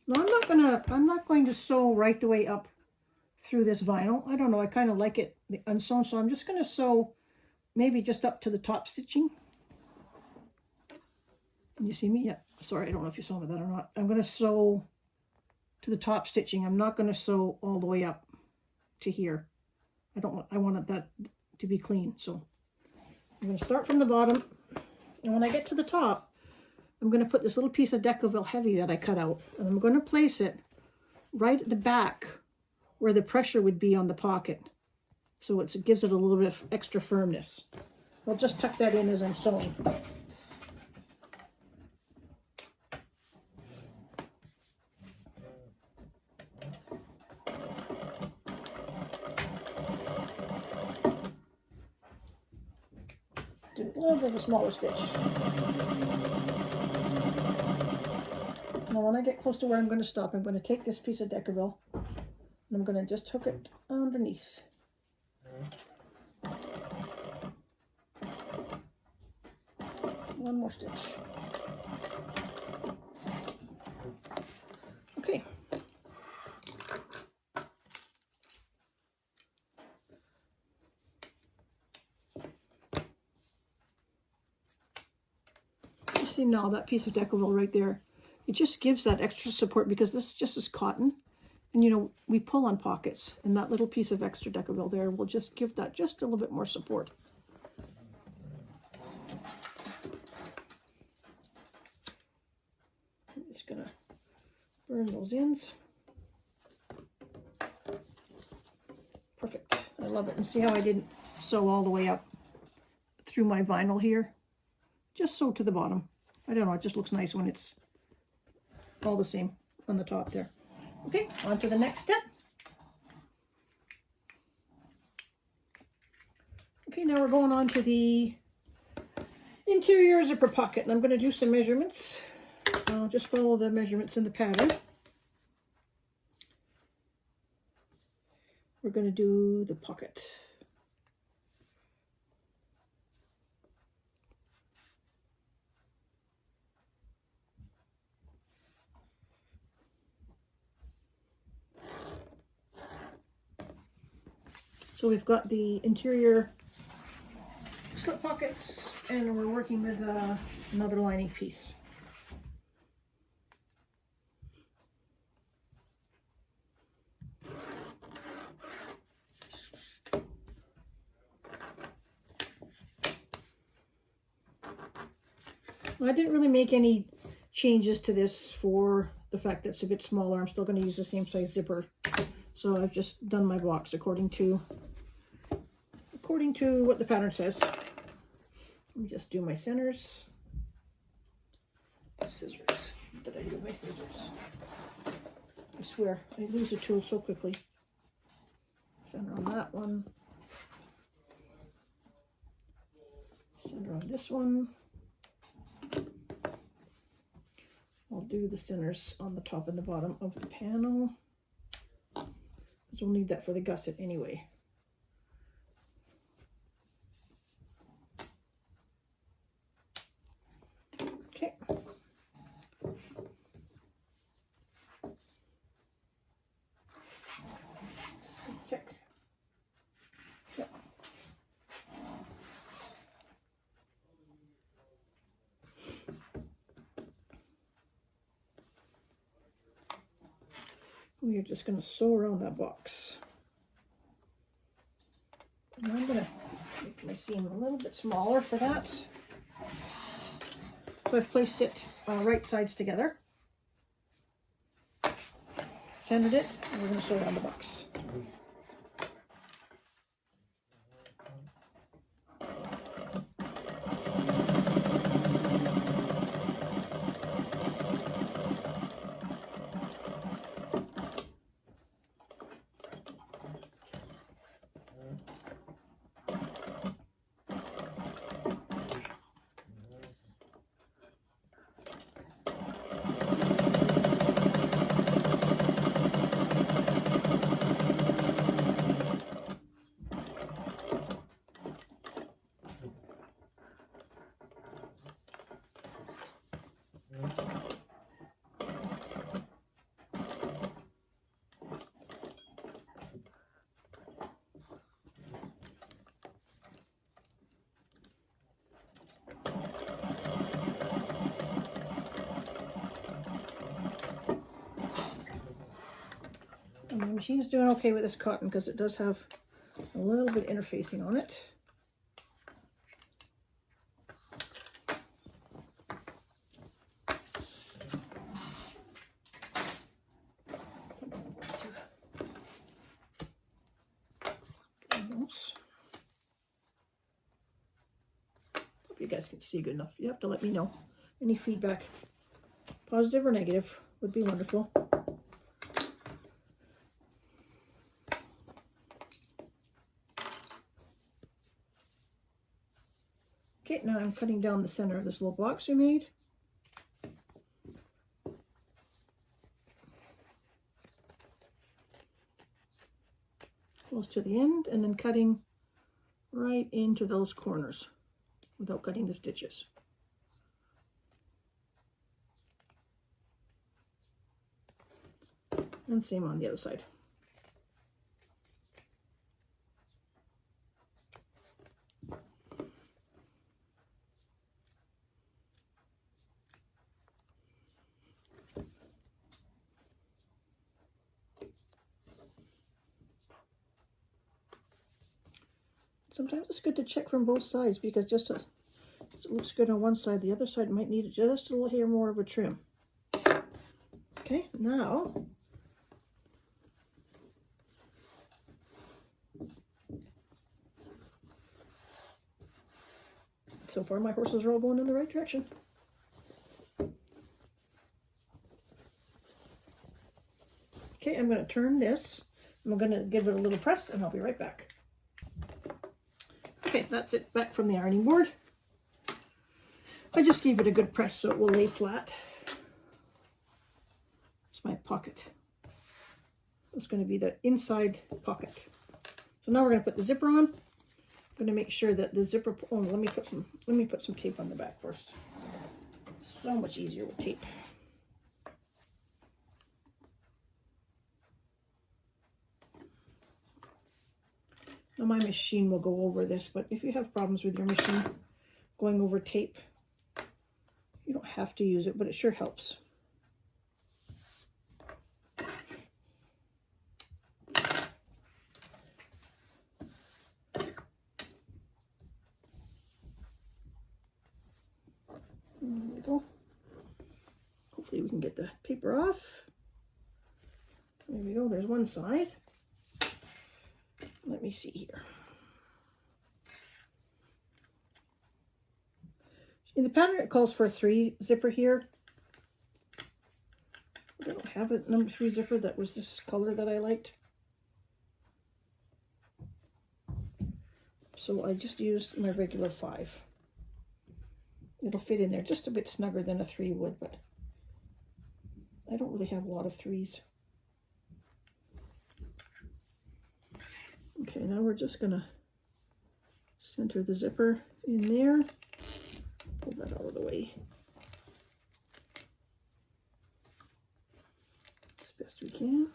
Now I'm not going to sew right the way up through this vinyl. I don't know, I kind of like it unsewn, so I'm just going to sew maybe just up to the top stitching. Can you see me? Yeah, sorry, I don't know if you saw that or not. I'm going to sew to the top stitching. I'm not going to sew all the way up to here. I want that to be clean, so I'm going to start from the bottom, and when I get to the top, I'm going to put this little piece of Decoville Heavy that I cut out, and I'm going to place it right at the back where the pressure would be on the pocket. So it gives it a little bit of extra firmness. I'll just tuck that in as I'm sewing. Do a little bit of a smaller stitch. Now when I get close to where I'm going to stop, I'm going to take this piece of Decoville and I'm going to just hook it underneath. One more stitch. Okay. You see now that piece of Decoville right there, it just gives that extra support because this just is cotton. And you know, we pull on pockets, and that little piece of extra Decoville there will just give that just a little bit more support. I'm just gonna burn those ends. Perfect, I love it. And see how I didn't sew all the way up through my vinyl here? Just sew to the bottom. I don't know, it just looks nice when it's all the same on the top there. Okay, on to the next step. Okay, now we're going on to the interior zipper pocket, and I'm going to do some measurements. I'll just follow the measurements in the pattern. We're going to do the pocket. So we've got the interior slip pockets, and we're working with another lining piece. Well, I didn't really make any changes to this for the fact that it's a bit smaller. I'm still going to use the same size zipper. So I've just done my box according to what the pattern says. Let me just do my centers. Scissors. What did I do with my scissors? I swear, I lose a tool so quickly. Center on that one. Center on this one. I'll do the centers on the top and the bottom of the panel, because we'll need that for the gusset anyway. Okay. Check. Yep. We are just going to sew around that box. And I'm going to make my seam a little bit smaller for that. So I've placed it right sides together. Centered it, and we're going to sew around the box. And the machine's doing okay with this cotton because it does have a little bit of interfacing on it. Almost. Hope you guys can see good enough. You have to let me know. Any feedback, positive or negative, would be wonderful. Okay, now I'm cutting down the center of this little box we made. Close to the end, and then cutting right into those corners without cutting the stitches. And same on the other side. Sometimes it's good to check from both sides because just as it looks good on one side, the other side might need just a little hair more of a trim. Okay, now so far my horses are all going in the right direction. Okay, I'm going to turn this. I'm going to give it a little press and I'll be right back. Okay, that's it, back from the ironing board. I just gave it a good press so it will lay flat. It's my pocket. It's going to be the inside pocket. So now we're going to put the zipper on. I'm going to make sure that the zipper, oh, let me put some tape on the back first. It's so much easier with tape. Now my machine will go over this, but if you have problems with your machine going over tape, you don't have to use it, but it sure helps. There we go. Hopefully we can get the paper off. There we go, there's one side. Let me see here. In the pattern, it calls for a 3 zipper here. I don't have a number 3 zipper that was this color that I liked. So I just used my regular 5. It'll fit in there just a bit snugger than a 3 would, but I don't really have a lot of 3s. Okay, now we're just gonna center the zipper in there. Pull that out of the way as best we can.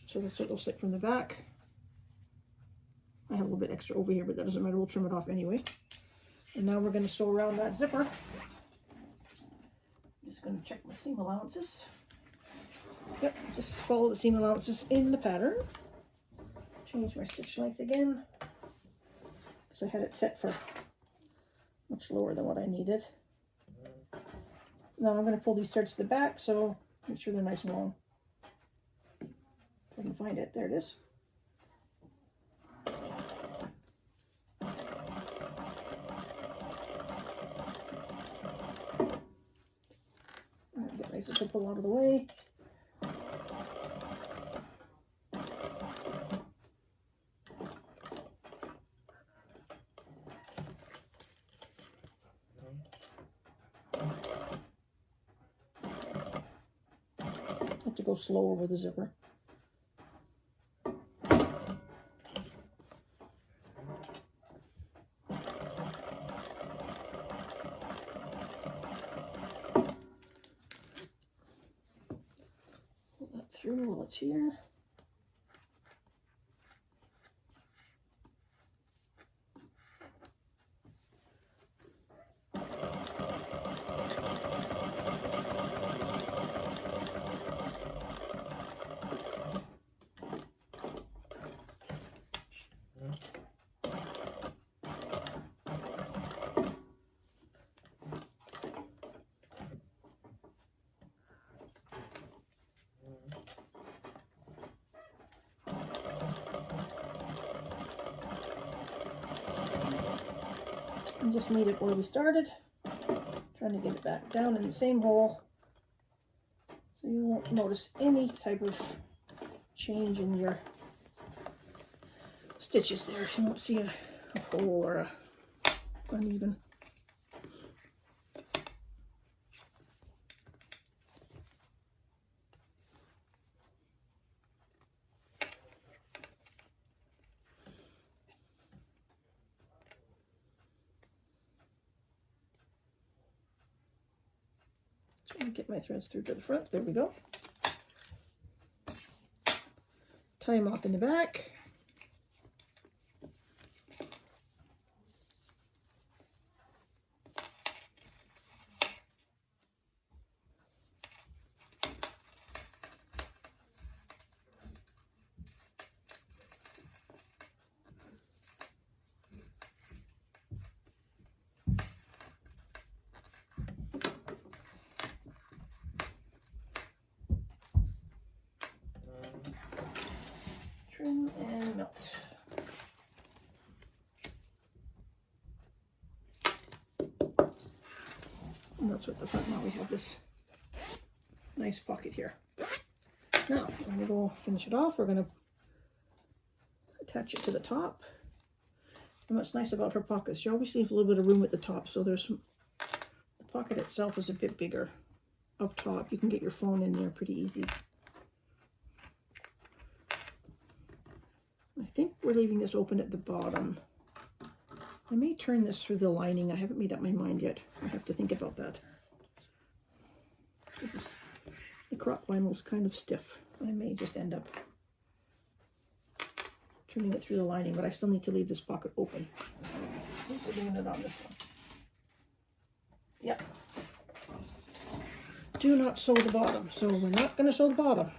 So that's what it looks like from the back. I have a little bit extra over here, but that doesn't matter. We'll trim it off anyway. And now we're going to sew around that zipper. I'm just going to check my seam allowances. Yep, just follow the seam allowances in the pattern. Change my stitch length again, because I had it set for much lower than what I needed. Now I'm going to pull these threads to the back, so make sure they're nice and long. If I can find it, there it is. Get my zipper pull out of the way. Have to go slower with the zipper. Pull that through while it's here. And just meet it where we started. Trying to get it back down in the same hole, so you won't notice any type of change in your stitches there. You won't see a hole or a uneven. Get my threads through to the front. There we go. Tie them off in the back. Trim and melt. And that's what the front. Now we have this nice pocket here. Now I'm going to go finish it off. We're going to attach it to the top. And what's nice about her pockets, she always leaves a little bit of room at the top, so there's some, the pocket itself is a bit bigger up top. You can get your phone in there pretty easy. I think we're leaving this open at the bottom. I may turn this through the lining. I haven't made up my mind yet. I have to think about that. The crop vinyl is kind of stiff. I may just end up turning it through the lining, but I still need to leave this pocket open. I think we're doing it on this one. Yep. Do not sew the bottom. So we're not going to sew the bottom.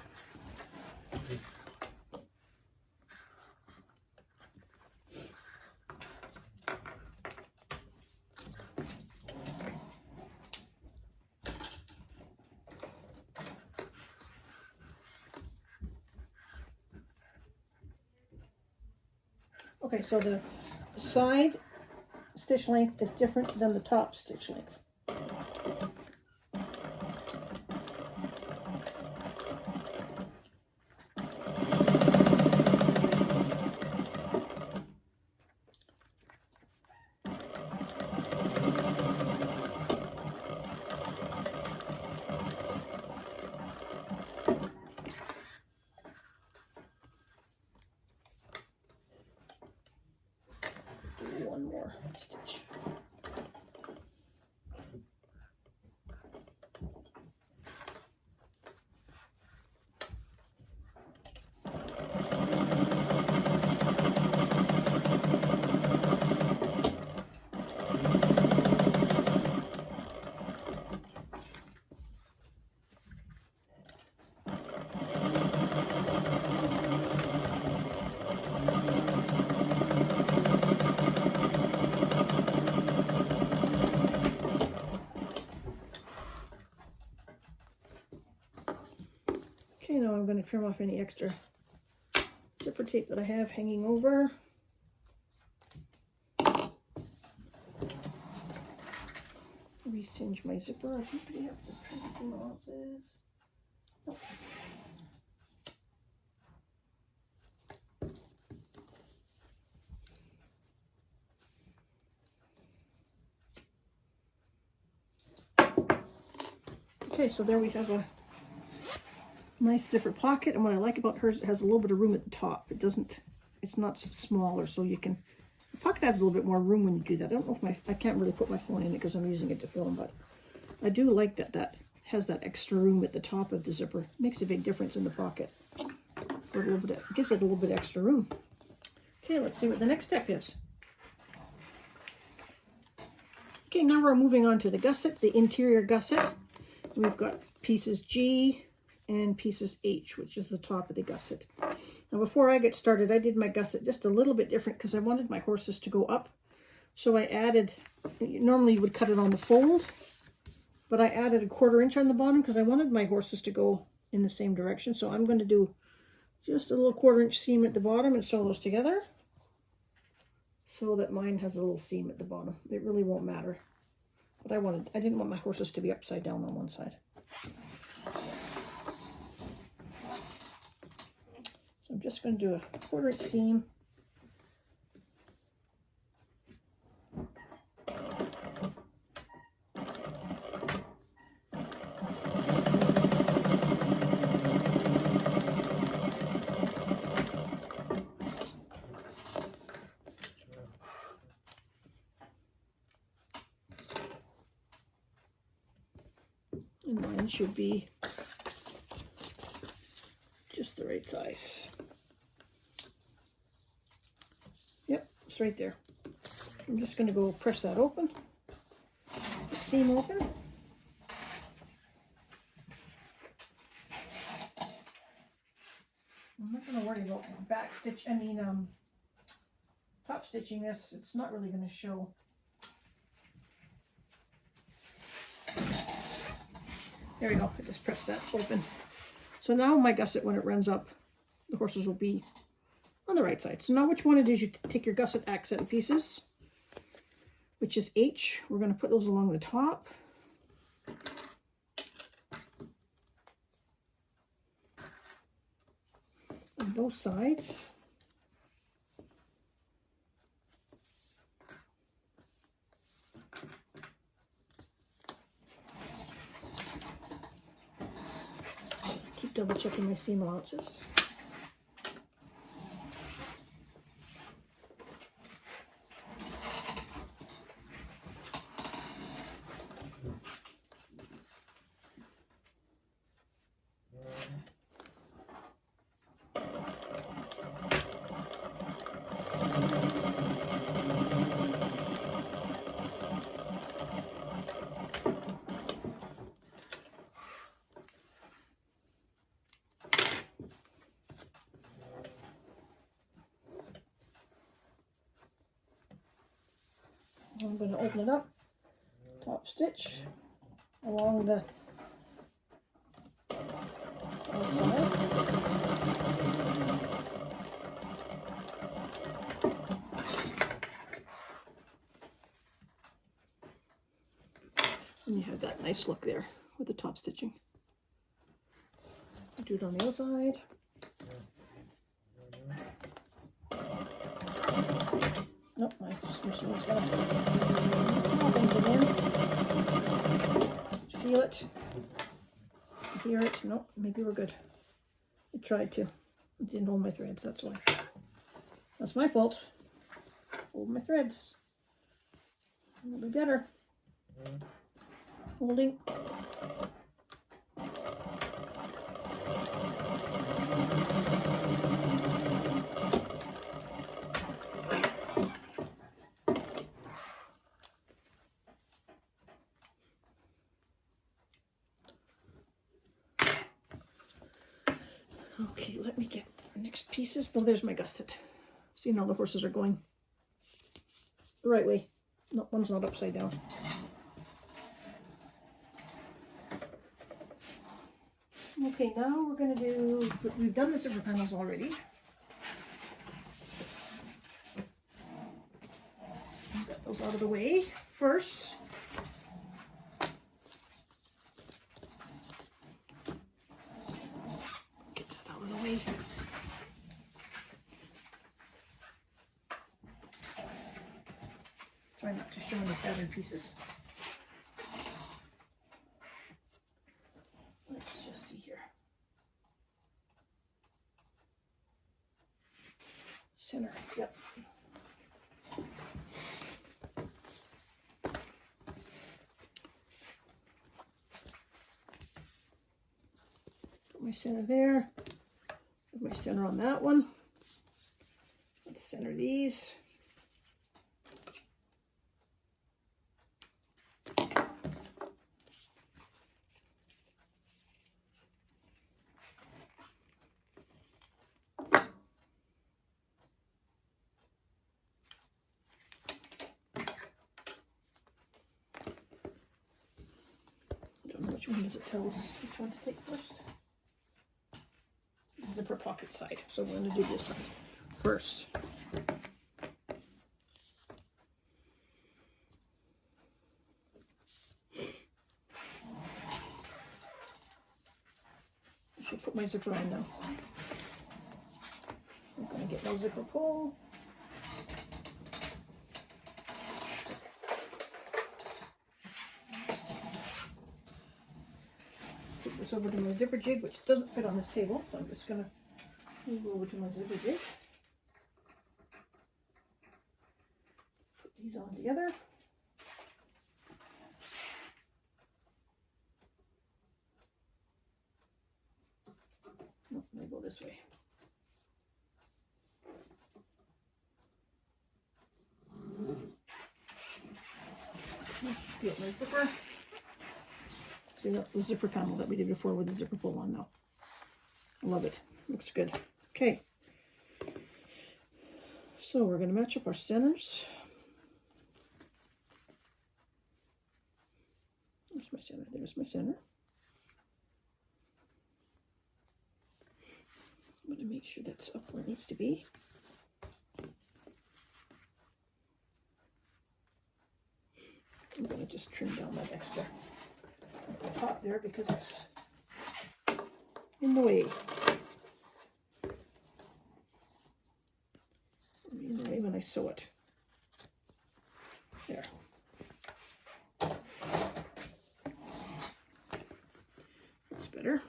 Okay, so the side stitch length is different than the top stitch length. One more stitch. Okay, now I'm going to trim off any extra zipper tape that I have hanging over. Recinch my zipper. I think we have to trim some off this. Oh. Okay, so there we have a nice zipper pocket, and what I like about hers, it has a little bit of room at the top. It's not smaller, so you can, the pocket has a little bit more room when you do that. I don't know if I can't really put my phone in it because I'm using it to film, but I do like that has that extra room at the top of the zipper. It makes a big difference in the pocket. For a little bit, it gives it a little bit extra room. Okay, let's see what the next step is. Okay, now we're moving on to the gusset, the interior gusset. We've got pieces G and pieces H, which is the top of the gusset. Now before I get started, I did my gusset just a little bit different because I wanted my horses to go up. So I added, normally you would cut it on the fold, but I added a 1/4 inch on the bottom because I wanted my horses to go in the same direction. So I'm going to do just a little 1/4 inch seam at the bottom and sew those together so that mine has a little seam at the bottom. It really won't matter. But I didn't want my horses to be upside down on one side. So I'm just going to do a 1/4 inch seam. And mine should be just the right size. Yep, it's right there. I'm just going to go press that open, the seam open. I'm not going to worry about top stitching this. It's not really going to show. There we go, I just pressed that open. So now my gusset, when it runs up, the horses will be on the right side. So now which one it is, you take your gusset accent pieces, which is H. We're going to put those along the top. On both sides. Keep double checking my seam allowances. I'm going to open it up, top stitch along the outside. And you have that nice look there with the top stitching. Do it on the other side. Nope, my machine's gonna happens again. Feel it. Hear it. Nope, maybe we're good. I tried to. It didn't hold my threads, that's why. That's my fault. Hold my threads. It'll be better. Holding. Okay, let me get the next pieces. Oh, there's my gusset. See, now the horses are going the right way. No, one's not upside down. Okay, now we're going to do, we've done the zipper panels already. Get those out of the way first. Get that out of the way. Try not to show any pattern pieces. Let's just see here. Center, yep. Put my center there. Put my center on that one. Let's center these. Which one does it tell us which one to take first? Zipper pocket side. So we're going to do this side first. I should put my zipper on now. I'm going to get my zipper pull. Take this over to my zipper jig, which doesn't fit on this table, so I'm just going to move over to my zipper jig. Put these on together. Oh, they go this way. Get my zipper. See, that's the zipper panel that we did before with the zipper pull on now. I love it. Looks good. Okay. So we're going to match up our centers. There's my center. There's my center. I'm going to make sure that's up where it needs to be. I'm going to just trim down that extra at the top there because it's in the way. In the way when I sew it. There. That's better.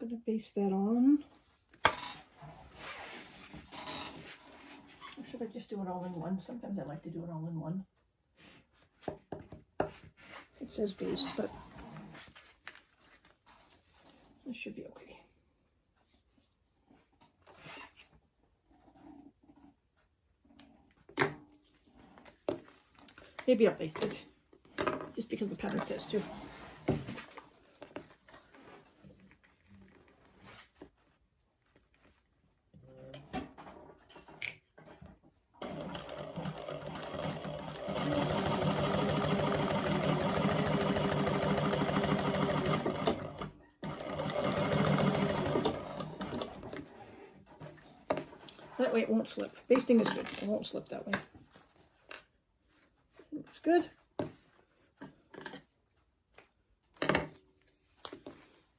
I'm going to baste that on. Or should I just do it all in one? Sometimes I like to do it all in one. It says baste, but it should be okay. Maybe I'll baste it, just because the pattern says to. That way it won't slip. Basting is good. It won't slip that way. Looks good.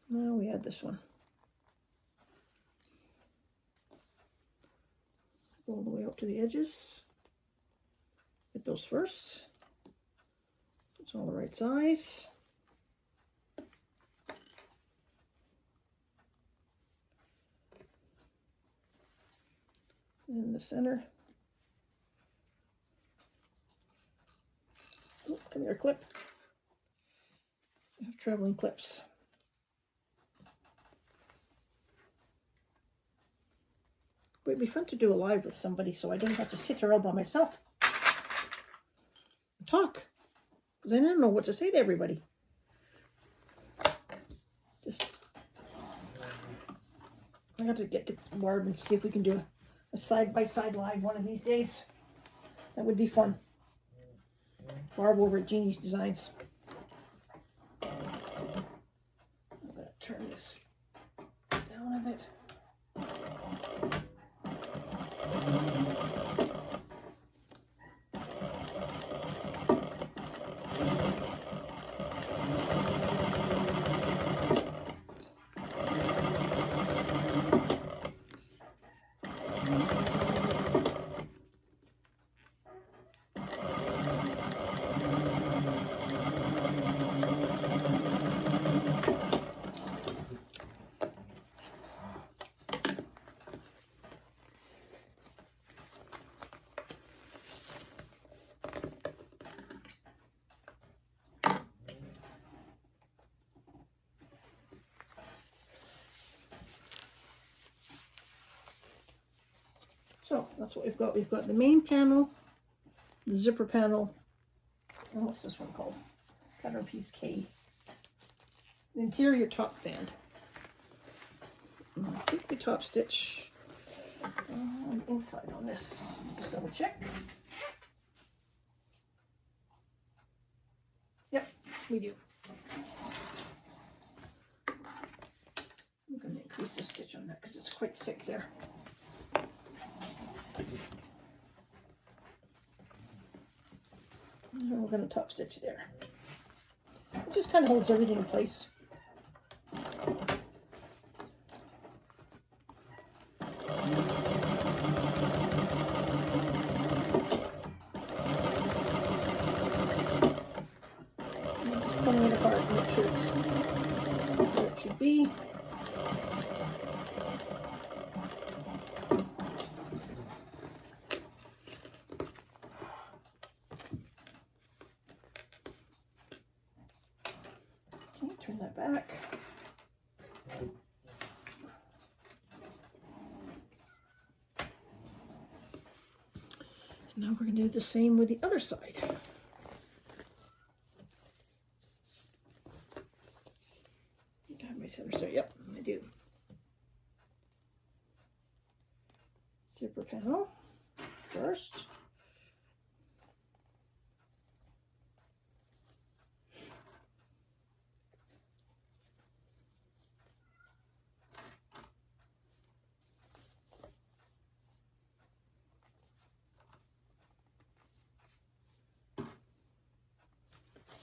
Now we add this one. Go all the way up to the edges. Get those first. It's all the right size. In the center. Oh, come here, clip. I have traveling clips. But it'd be fun to do a live with somebody so I don't have to sit here all by myself and talk. because I don't know what to say to everybody. Just, I got to get to Barb and see if we can do a side-by-side live one of these days. That would be fun. Barb over at Jeannie's Designs. I'm going to turn this down a bit. So that's what we've got. We've got the main panel, the zipper panel, and what's this one called? Pattern piece K. The interior top band. And I think we top stitch inside on this. Just double check. Yep, we do. I'm going to increase the stitch on that because it's quite thick there. And we're going to top stitch there. It just kind of holds everything in place. Just pulling it apart to make sure it's where it should be. Turn that back. And now we're going to do the same with the other side. I have my center start. Yep, I do. Zipper panel first.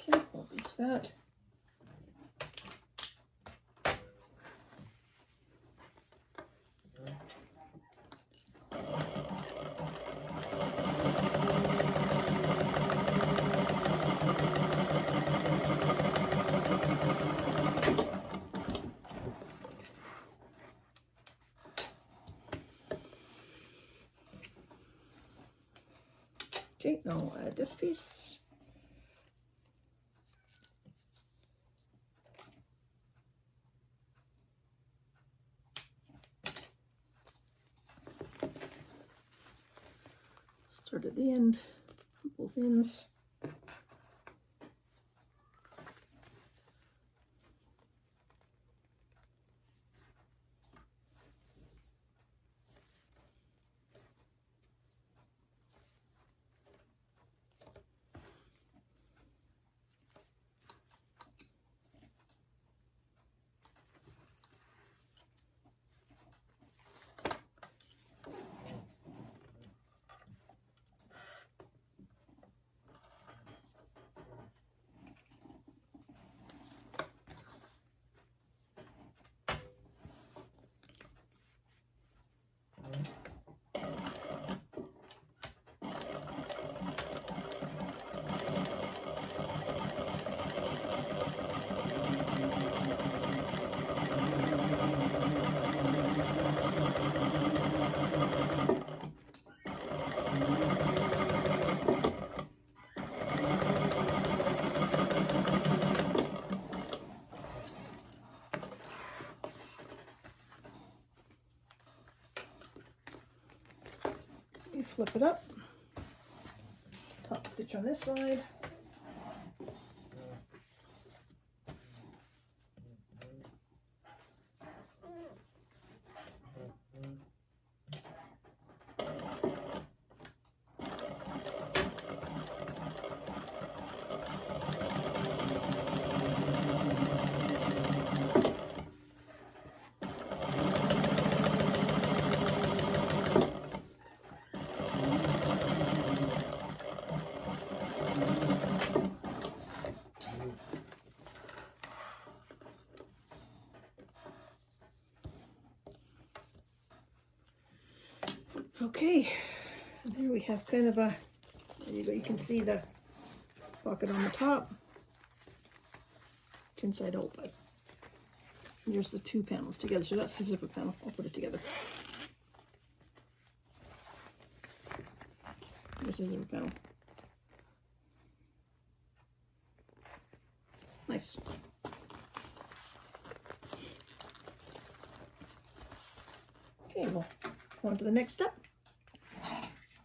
Okay, we'll release that. Okay, now I'll add this piece. Start at the end, both ends. Flip it up, top stitch on this side. Okay, there we have kind of a, there you go, you can see the pocket on the top. It's inside out, but here's the two panels together. So that's the zipper panel. I'll put it together. Here's the zipper panel. Nice. Okay, we'll go on to the next step.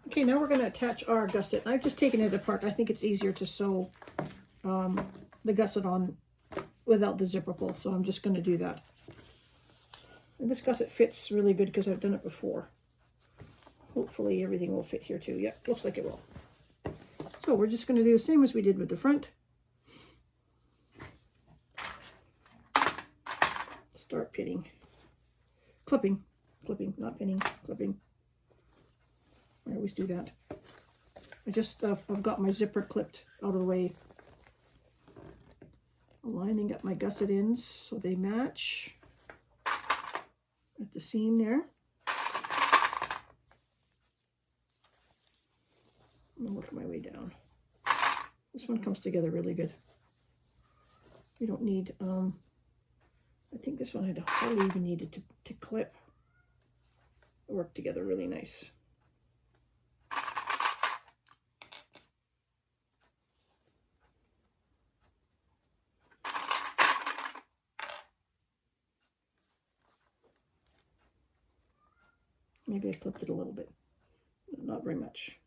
Okay, now we're going to attach our gusset. I've just taken it apart. I think it's easier to sew the gusset on without the zipper pull, so I'm just going to do that. And this gusset fits really good because I've done it before. Hopefully everything will fit here too. Yep, looks like it will. So we're just going to do the same as we did with the front. Start pinning. Clipping, not pinning, clipping. I always do that. I've got my zipper clipped out of the way. Lining up my gusset ends so they match at the seam there. And work my way down. This one comes together really good. We don't need, I think this one I hardly even needed to clip. It worked together really nice. Maybe I clipped it a little bit, not very much.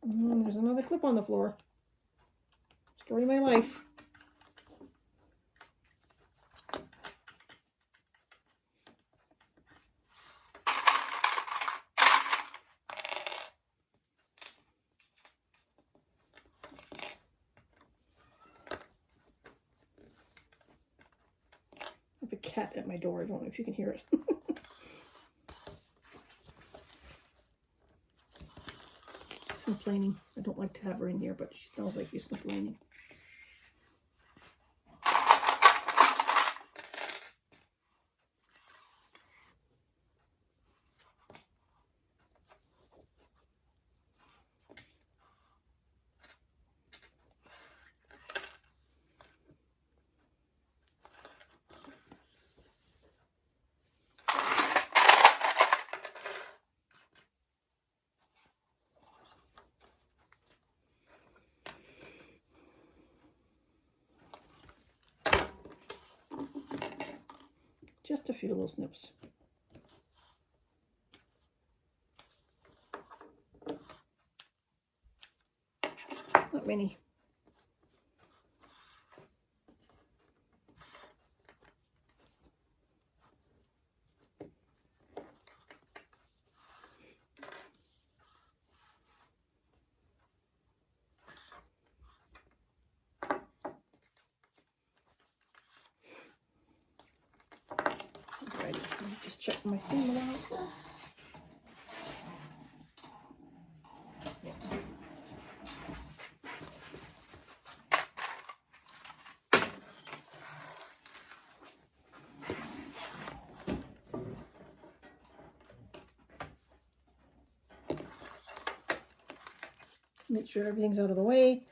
There's another clip on the floor. Story of my life. I have a cat at my door. I don't know if you can hear it. She's complaining. I don't like to have her in here, but she sounds like she's complaining. Just a few little snips. Not many. Just check my seam allowances. Yeah. Make sure everything's out of the way.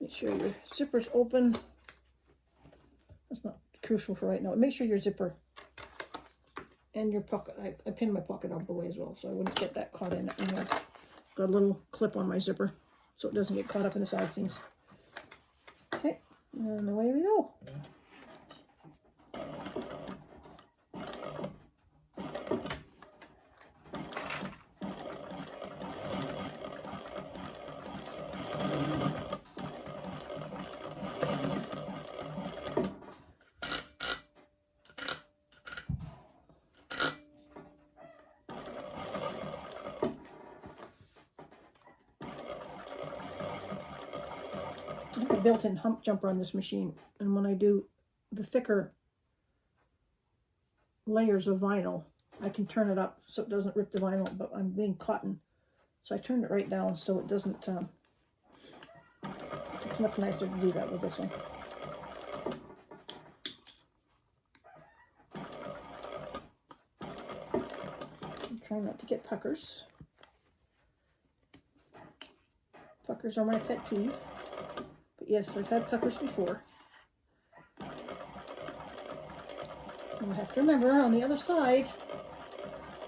Make sure your zipper's open. That's not crucial for right now. Make sure your zipper and your pocket, I pinned my pocket out of the way as well, so I wouldn't get that caught in it. And I've got a little clip on my zipper so it doesn't get caught up in the side seams. Okay, and away we go. I have a built-in hump jumper on this machine, and when I do the thicker layers of vinyl, I can turn it up so it doesn't rip the vinyl, but I'm being cotton, so I turned it right down so it doesn't, it's much nicer to do that with this one. Try not to get puckers. Puckers are my pet peeve. But yes, I've had puckers before. And I have to remember on the other side,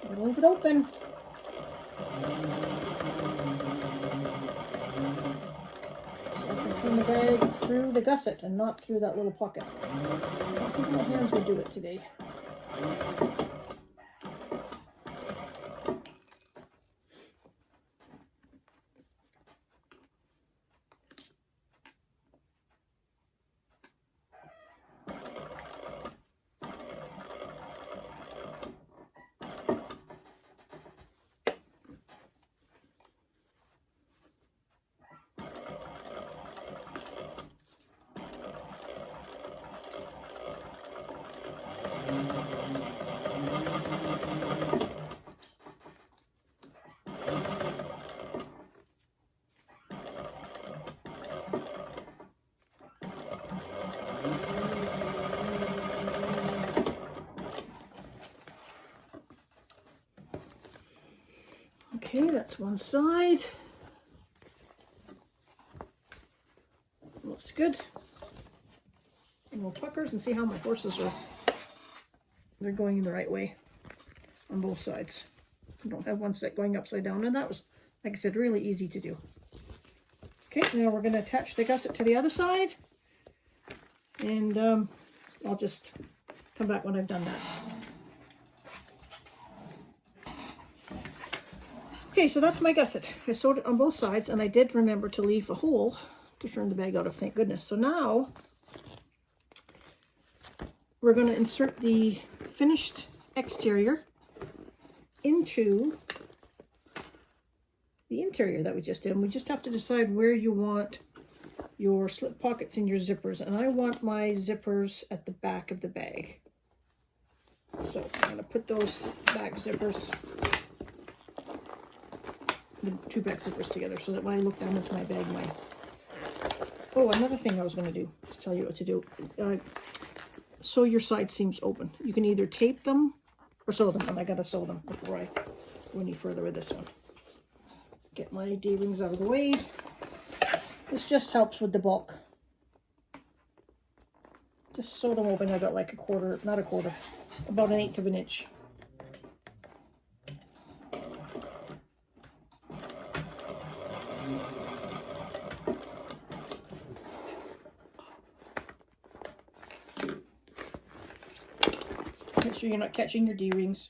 I'm going to leave it open. So I can turn the bag through the gusset and not through that little pocket. I don't think my hands would do it today. Okay, that's one side. Looks good. And we'll puckers and see how my horses are. They're going the right way on both sides. I don't have one set going upside down, and that was, like I said, really easy to do. Okay, now we're going to attach the gusset to the other side, and I'll just come back when I've done that. Okay, so that's my gusset. I sewed it on both sides, and I did remember to leave a hole to turn the bag out of, thank goodness. So now we're going to insert the finished exterior into the interior that we just did. And we just have to decide where you want your slip pockets and your zippers. And I want my zippers at the back of the bag. So I'm going to put those back zippers, the two back zippers together, so that when I look down into my bag, Oh, another thing I was going to do, to tell you what to do. Sew your side seams open. You can either tape them or sew them, and I got to sew them before I go any further with this one. Get my D-rings out of the way. This just helps with the bulk. Just sew them open. I got like a quarter, not a quarter, about 1/8 of an inch. Make sure you're not catching your D-rings.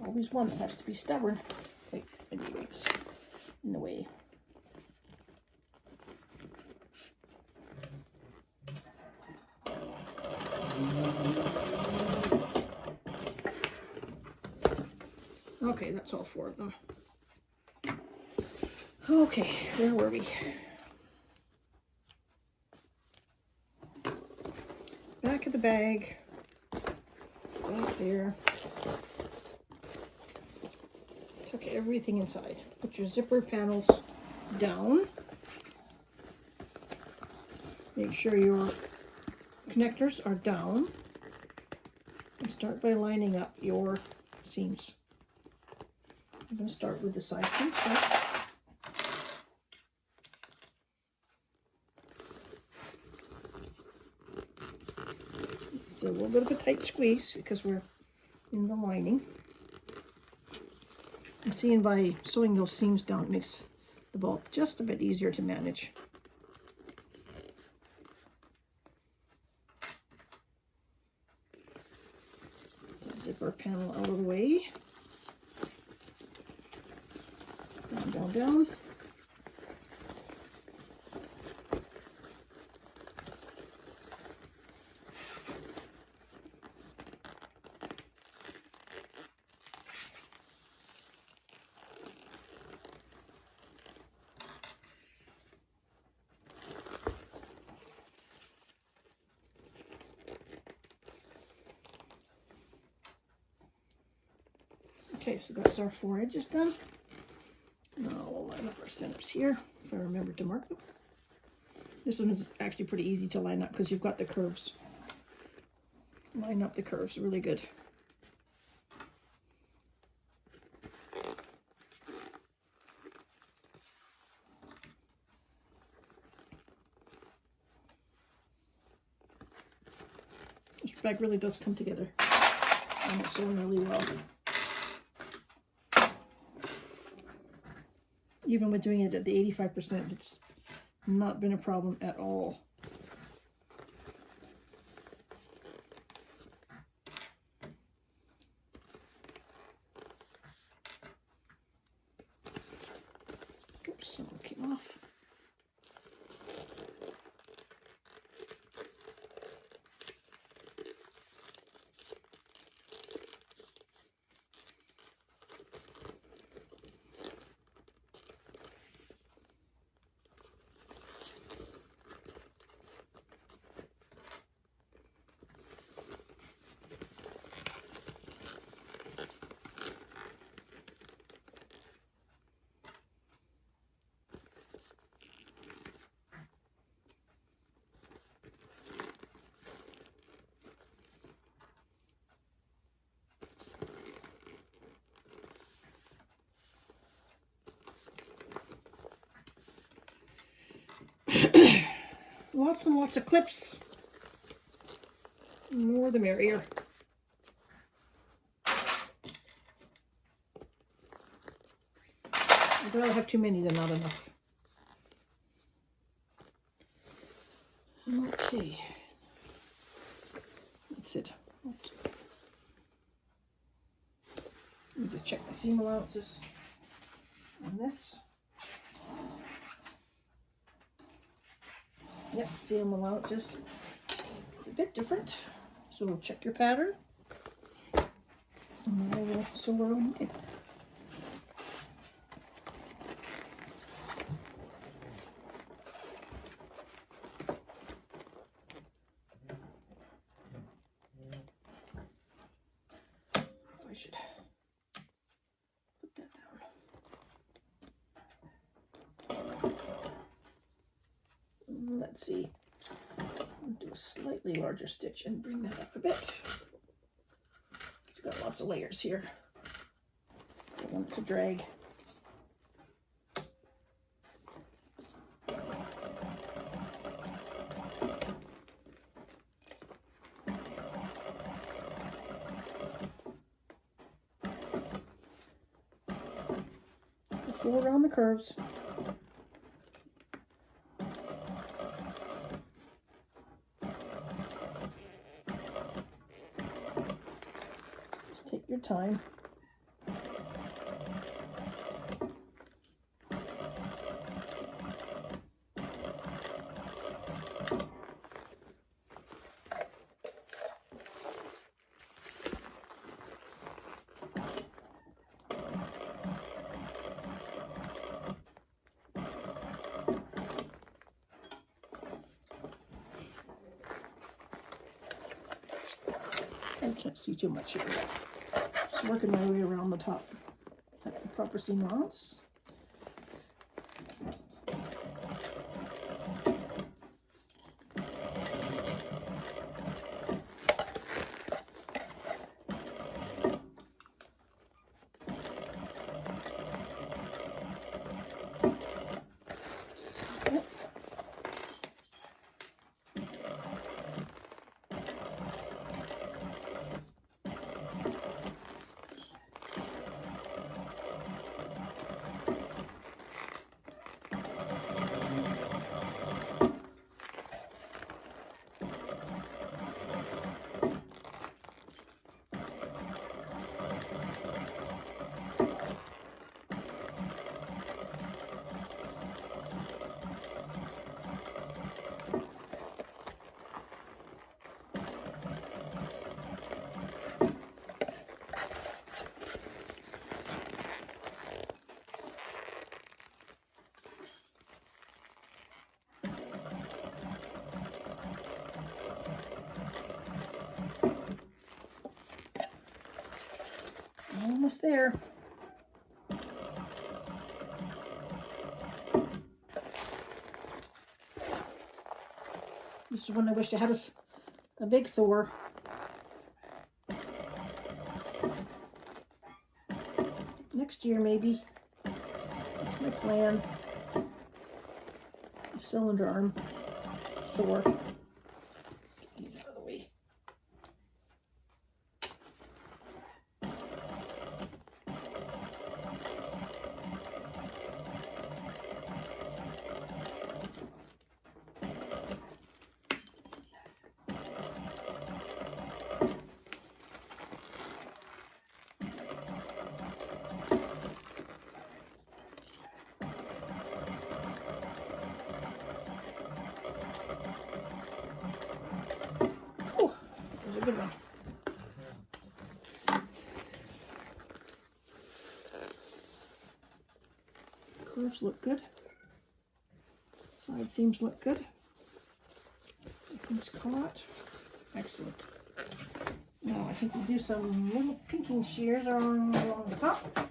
Always one that has to be stubborn. Wait, my D-rings in the way. Okay, that's all 4 of them. Okay, where were we? Back of the bag. Back there. Tuck everything inside. Put your zipper panels down. Make sure your connectors are down. And start by lining up your seams. I'm going to start with the side seams first. a little bit of a tight squeeze because we're in the lining. And seeing by sewing those seams down, it makes the ball just a bit easier to manage. Zipper panel out of the way. Down, down, down. Okay, so that's our 4 edges done. Now we'll line up our centers here, if I remember to mark them. This one is actually pretty easy to line up because you've got the curves. Line up the curves really good. This bag really does come together. And it's sewn really well. Even with doing it at the 85%, it's not been a problem at all. Oops, some came off. Lots and lots of clips. More the merrier. I'd rather have too many than not enough. Okay. That's it. Let me just check my seam allowances on this. Yep, seam allowances. It's a bit different. So we'll check your pattern. And I will sew around it. I should put that down. Let's see. I'll do a slightly larger stitch and bring that up a bit. It's got lots of layers here. Don't want it to drag. Just go around the curves. Take your time. I can't see too much here yet. Just working my way around the top at the proper seam allowance. almost there. This is when I wish I had a big Thor. Next year, maybe. That's my plan. A cylinder arm Thor. Get these out of the way. Good one. Curves look good. Side seams look good. Everything's caught. Excellent. Now I think we'll do some little pinking shears along the top.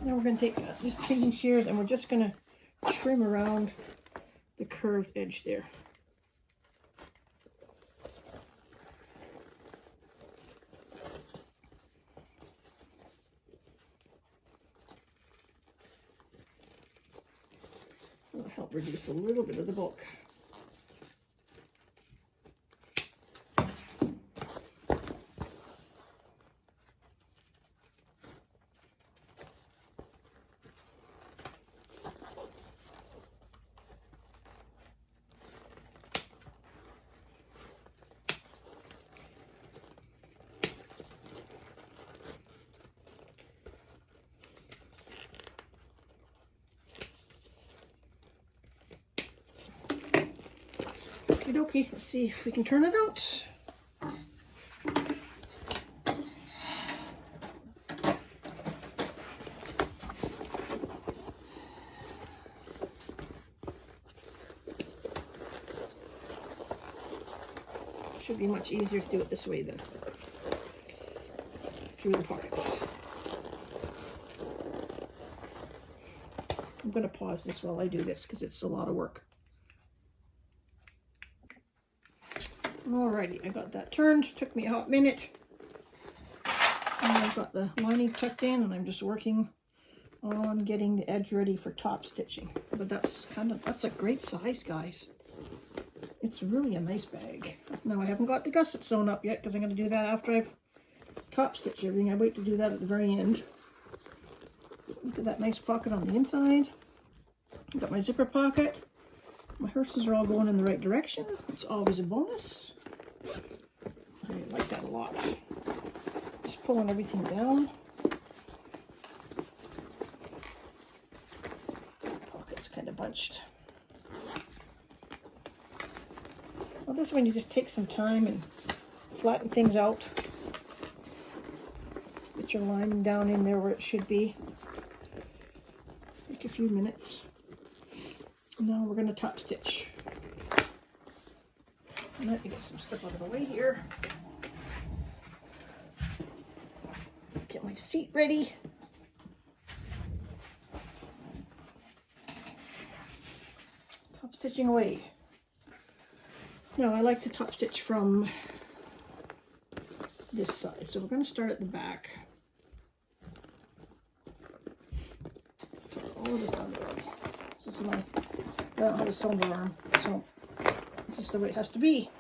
Now we're going to take these pinking shears and we're just going to trim around the curved edge there. That'll help reduce a little bit of the bulk. Okay, let's see if we can turn it out. Should be much easier to do it this way than through the pockets. I'm going to pause this while I do this because it's a lot of work. Alrighty, I got that turned. Took me a hot minute. And I've got the lining tucked in, and I'm just working on getting the edge ready for top stitching. But that's a great size, guys. It's really a nice bag. Now I haven't got the gusset sewn up yet because I'm going to do that after I've top stitched everything. I wait to do that at the very end. Look at that nice pocket on the inside. Got my zipper pocket. My hearses are all going in the right direction. It's always a bonus. I like that a lot. Just pulling everything down. Pocket's kind of bunched. Well, this one you just take some time and flatten things out. Get your lining down in there where it should be. Take a few minutes. Now we're going to top stitch. Let me get some stuff out of the way here. Get my seat ready. Top stitching away. Now I like to top stitch from this side. So we're going to start at the back. All of this on the way. This is my, I don't have a cylinder arm, so this is the way it has to be.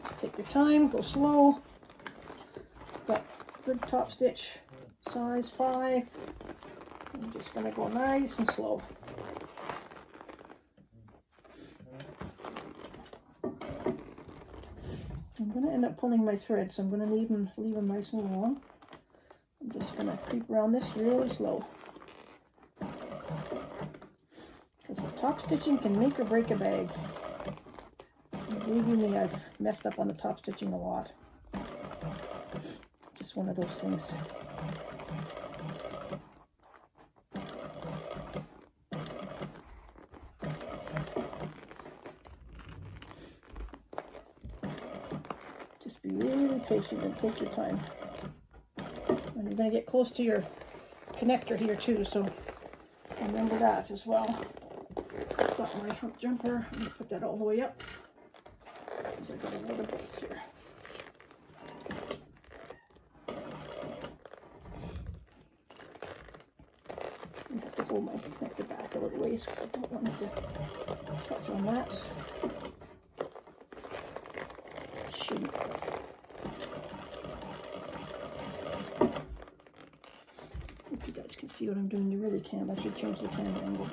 Just take your time, go slow. Got good top stitch, size 5. I'm just gonna go nice and slow. I'm going to end up pulling my thread, so I'm going to leave them nice and long. I'm just going to creep around this really slow. Because the top stitching can make or break a bag. And believe you me, I've messed up on the top stitching a lot. Just one of those things. Just be really patient and take your time. And you're going to get close to your connector here too, so remember that as well. Got my hump jumper. I'm going to put that all the way up because I've got another book here. I have to hold my connector back a little ways because I don't want it to touch on that. Shouldn't. If you guys can see what I'm doing, you really can't. I should change the camera angle.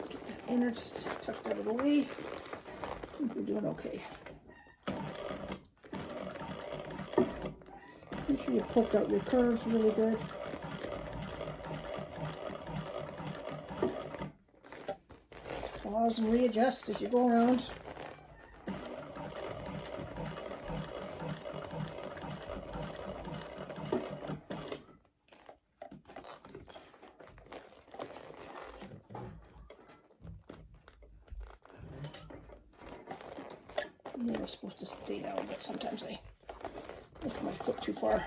Get that innards tucked out of the way. I think we're doing okay. Make sure you poke out your curves really good. Pause and readjust as you go around. You're supposed to stay down, but sometimes I lift my foot too far.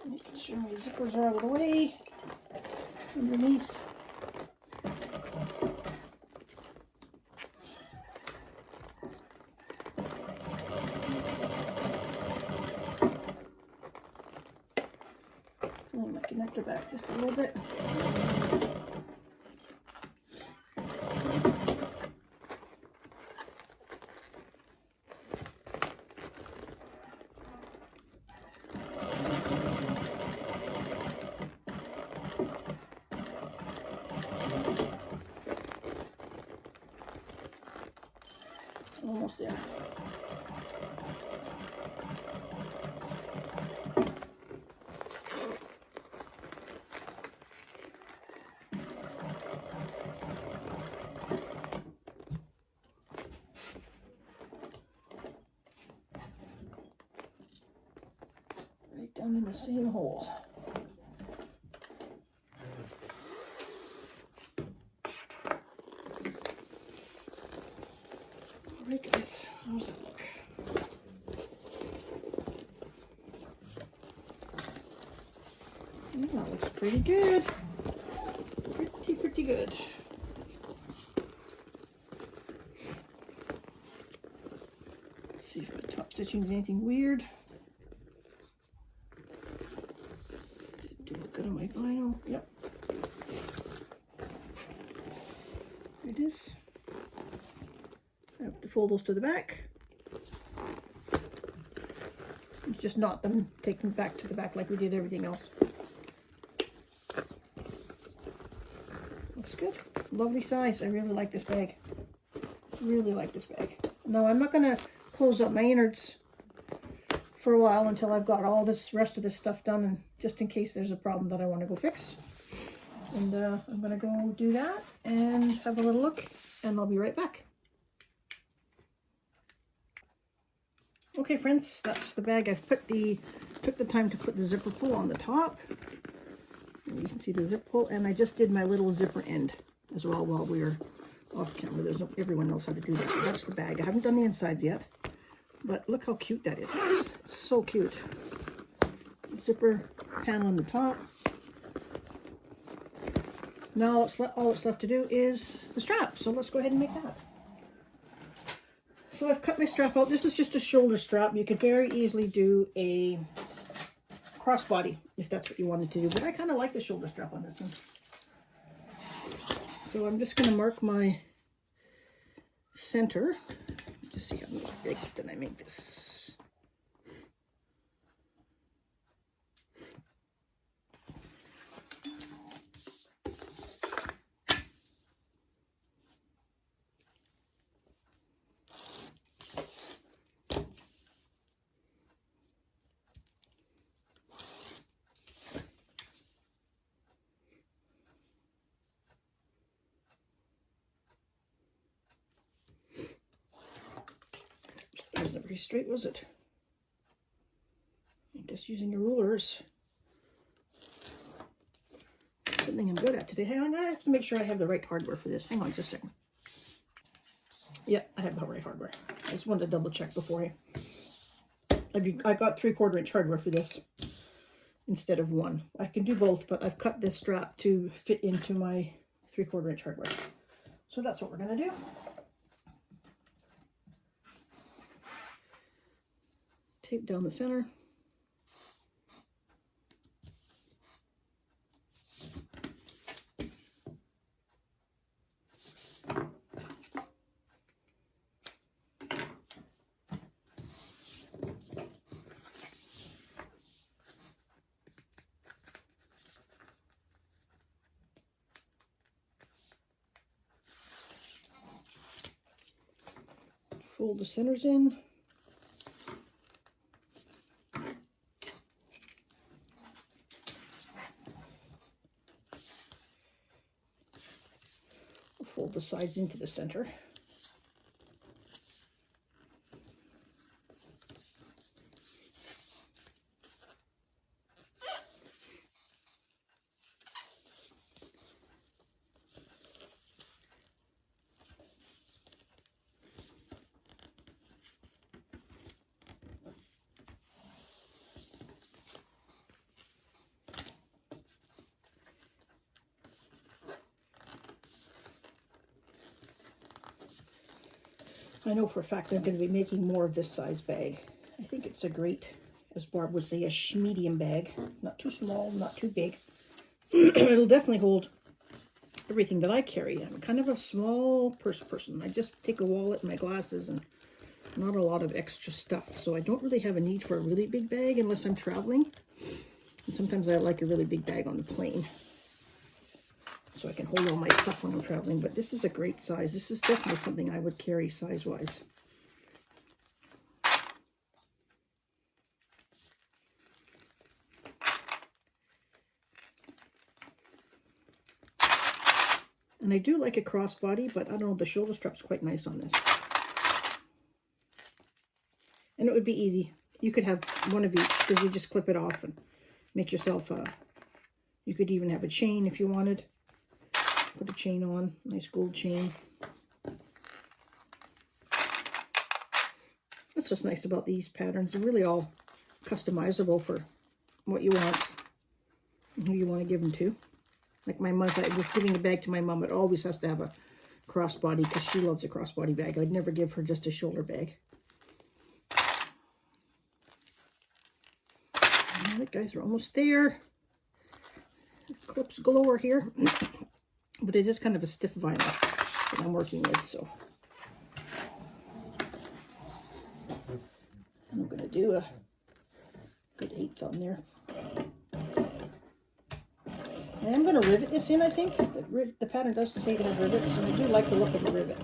Making sure my zippers are out of the way underneath. Pulling my connector back just a little bit. Almost there. Right down in the same hole. Alright guys, how's that look? That looks pretty good. Pretty good. Let's see if my top stitching is anything weird. Didn't do it good on my vinyl. Yep. There it is. I have to fold those to the back. Just knot them, take them back to the back like we did everything else. Looks good. Lovely size. I really like this bag. Really like this bag. Now I'm not going to close up my innards for a while until I've got all this rest of this stuff done, and just in case there's a problem that I want to go fix. And I'm going to go do that and have a little look, and I'll be right back. Okay friends, that's the bag. I've took the time to put the zipper pull on the top. And you can see the zip pull, and I just did my little zipper end as well while we were off camera. Everyone knows how to do that. So that's the bag. I haven't done the insides yet, but look how cute that is. It's so cute. Zipper panel on the top. Now all it's left to do is the strap. So let's go ahead and make that. So I've cut my strap out. This is just a shoulder strap. You could very easily do a crossbody if that's what you wanted to do, but I kind of like the shoulder strap on this one. So I'm just going to mark my center. Just see how big did I make this. It wasn't very straight, was it? I'm just using the rulers. Something I'm good at today. Hang on, I have to make sure I have the right hardware for this. Hang on just a second. Yeah, I have the right hardware. I just wanted to double check before I got 3/4 inch hardware for this instead of 1. I can do both, but I've cut this strap to fit into my 3/4 inch hardware. So that's what we're gonna do. Tape down the center. Fold the centers in. Fold the sides into the center. I know for a fact I'm going to be making more of this size bag. I think it's a great, as Barb would say, a medium bag. Not too small, not too big. It'll definitely hold everything that I carry. I'm kind of a small purse person. I just take a wallet and my glasses and not a lot of extra stuff. So I don't really have a need for a really big bag unless I'm traveling. And sometimes I like a really big bag on the plane, so I can hold all my stuff when I'm traveling. But this is a great size. This is definitely something I would carry size-wise. And I do like a crossbody, but I don't know, the shoulder strap's quite nice on this. And it would be easy. You could have one of each, because you just clip it off and make yourself a... You could even have a chain if you wanted. Put a chain on, nice gold chain. That's what's nice about these patterns. They're really all customizable for what you want and who you want to give them to. Like my mom, if I was giving a bag to my mom, it always has to have a crossbody because she loves a crossbody bag. I'd never give her just a shoulder bag. All right, guys, we're almost there. Clips galore here. But it is kind of a stiff vinyl that I'm working with, so. And I'm going to do a good 1/8 on there. And I'm going to rivet this in, I think. The pattern does say to have rivets, and I do like the look of the rivet.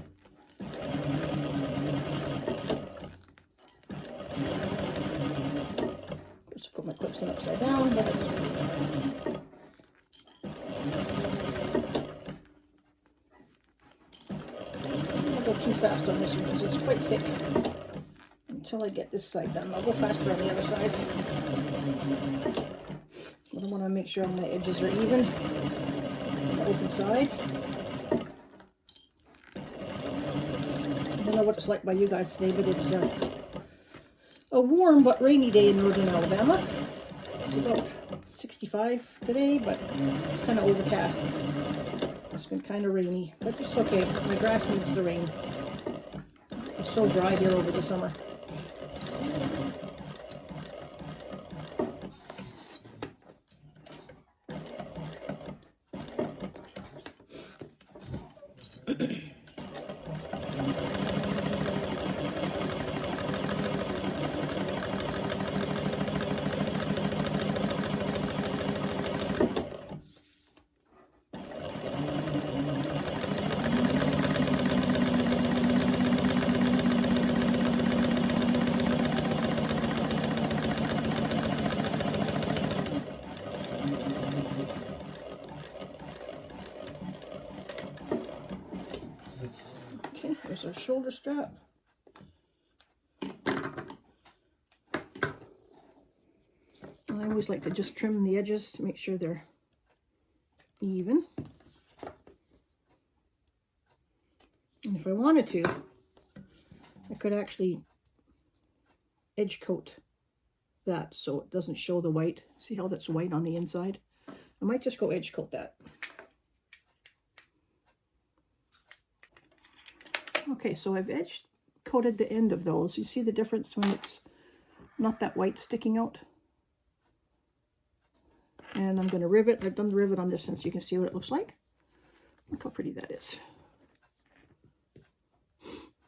Just put my clips in upside down. Too fast on this one because it's quite thick. Until I get this side done, I'll go faster on the other side. But I want to make sure all my edges are even on the open side. I don't know what it's like by you guys today, but it's a warm but rainy day in northern Alabama. It's about 65 today, but kind of overcast. It's been kind of rainy, but it's okay. My grass needs the rain. so dry here over the summer. Okay, there's our shoulder strap. I always like to just trim the edges to make sure they're even. And if I wanted to, I could actually edge coat that so it doesn't show the white. See how that's white on the inside? I might just go edge coat that. Okay, so I've edge coated the end of those. You see the difference when it's not that white sticking out? And I'm going to rivet. I've done the rivet on this one so you can see what it looks like. Look how pretty that is.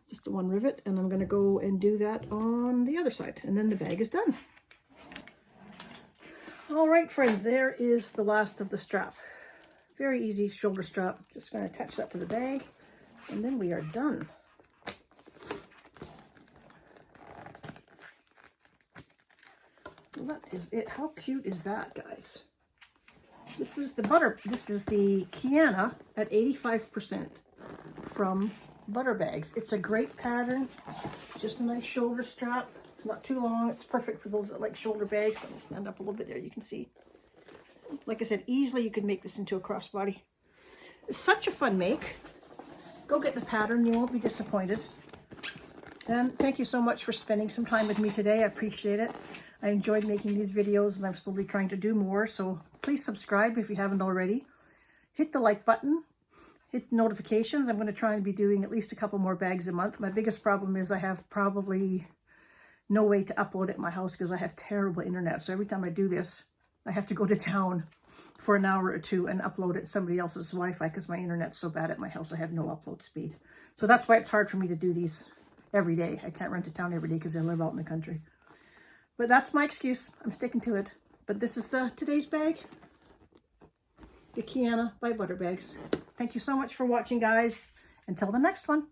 Just the one rivet, and I'm going to go and do that on the other side, and then the bag is done. All right, friends, there is the last of the strap. Very easy shoulder strap. Just going to attach that to the bag, and then we are done. Well, that is it. How cute is that, guys? This is the Kiana at 85% from Butter Bags. It's a great pattern. Just a nice shoulder strap. It's not too long. It's perfect for those that like shoulder bags. Let me stand up a little bit there. You can see. Like I said, easily you could make this into a crossbody. It's such a fun make. Go get the pattern. You won't be disappointed. And thank you so much for spending some time with me today. I appreciate it. I enjoyed making these videos, and I'm slowly trying to do more. So please subscribe if you haven't already. Hit the like button. Hit the notifications. I'm going to try and be doing at least a couple more bags a month. My biggest problem is I have probably no way to upload it at my house because I have terrible internet. So every time I do this, I have to go to town for an hour or two and upload it to somebody else's Wi-Fi because my internet's so bad at my house. I have no upload speed. So that's why it's hard for me to do these every day. I can't run to town every day because I live out in the country. But that's my excuse. I'm sticking to it. But this is today's bag. The Kiana by Butter Bags. Thank you so much for watching, guys. Until the next one.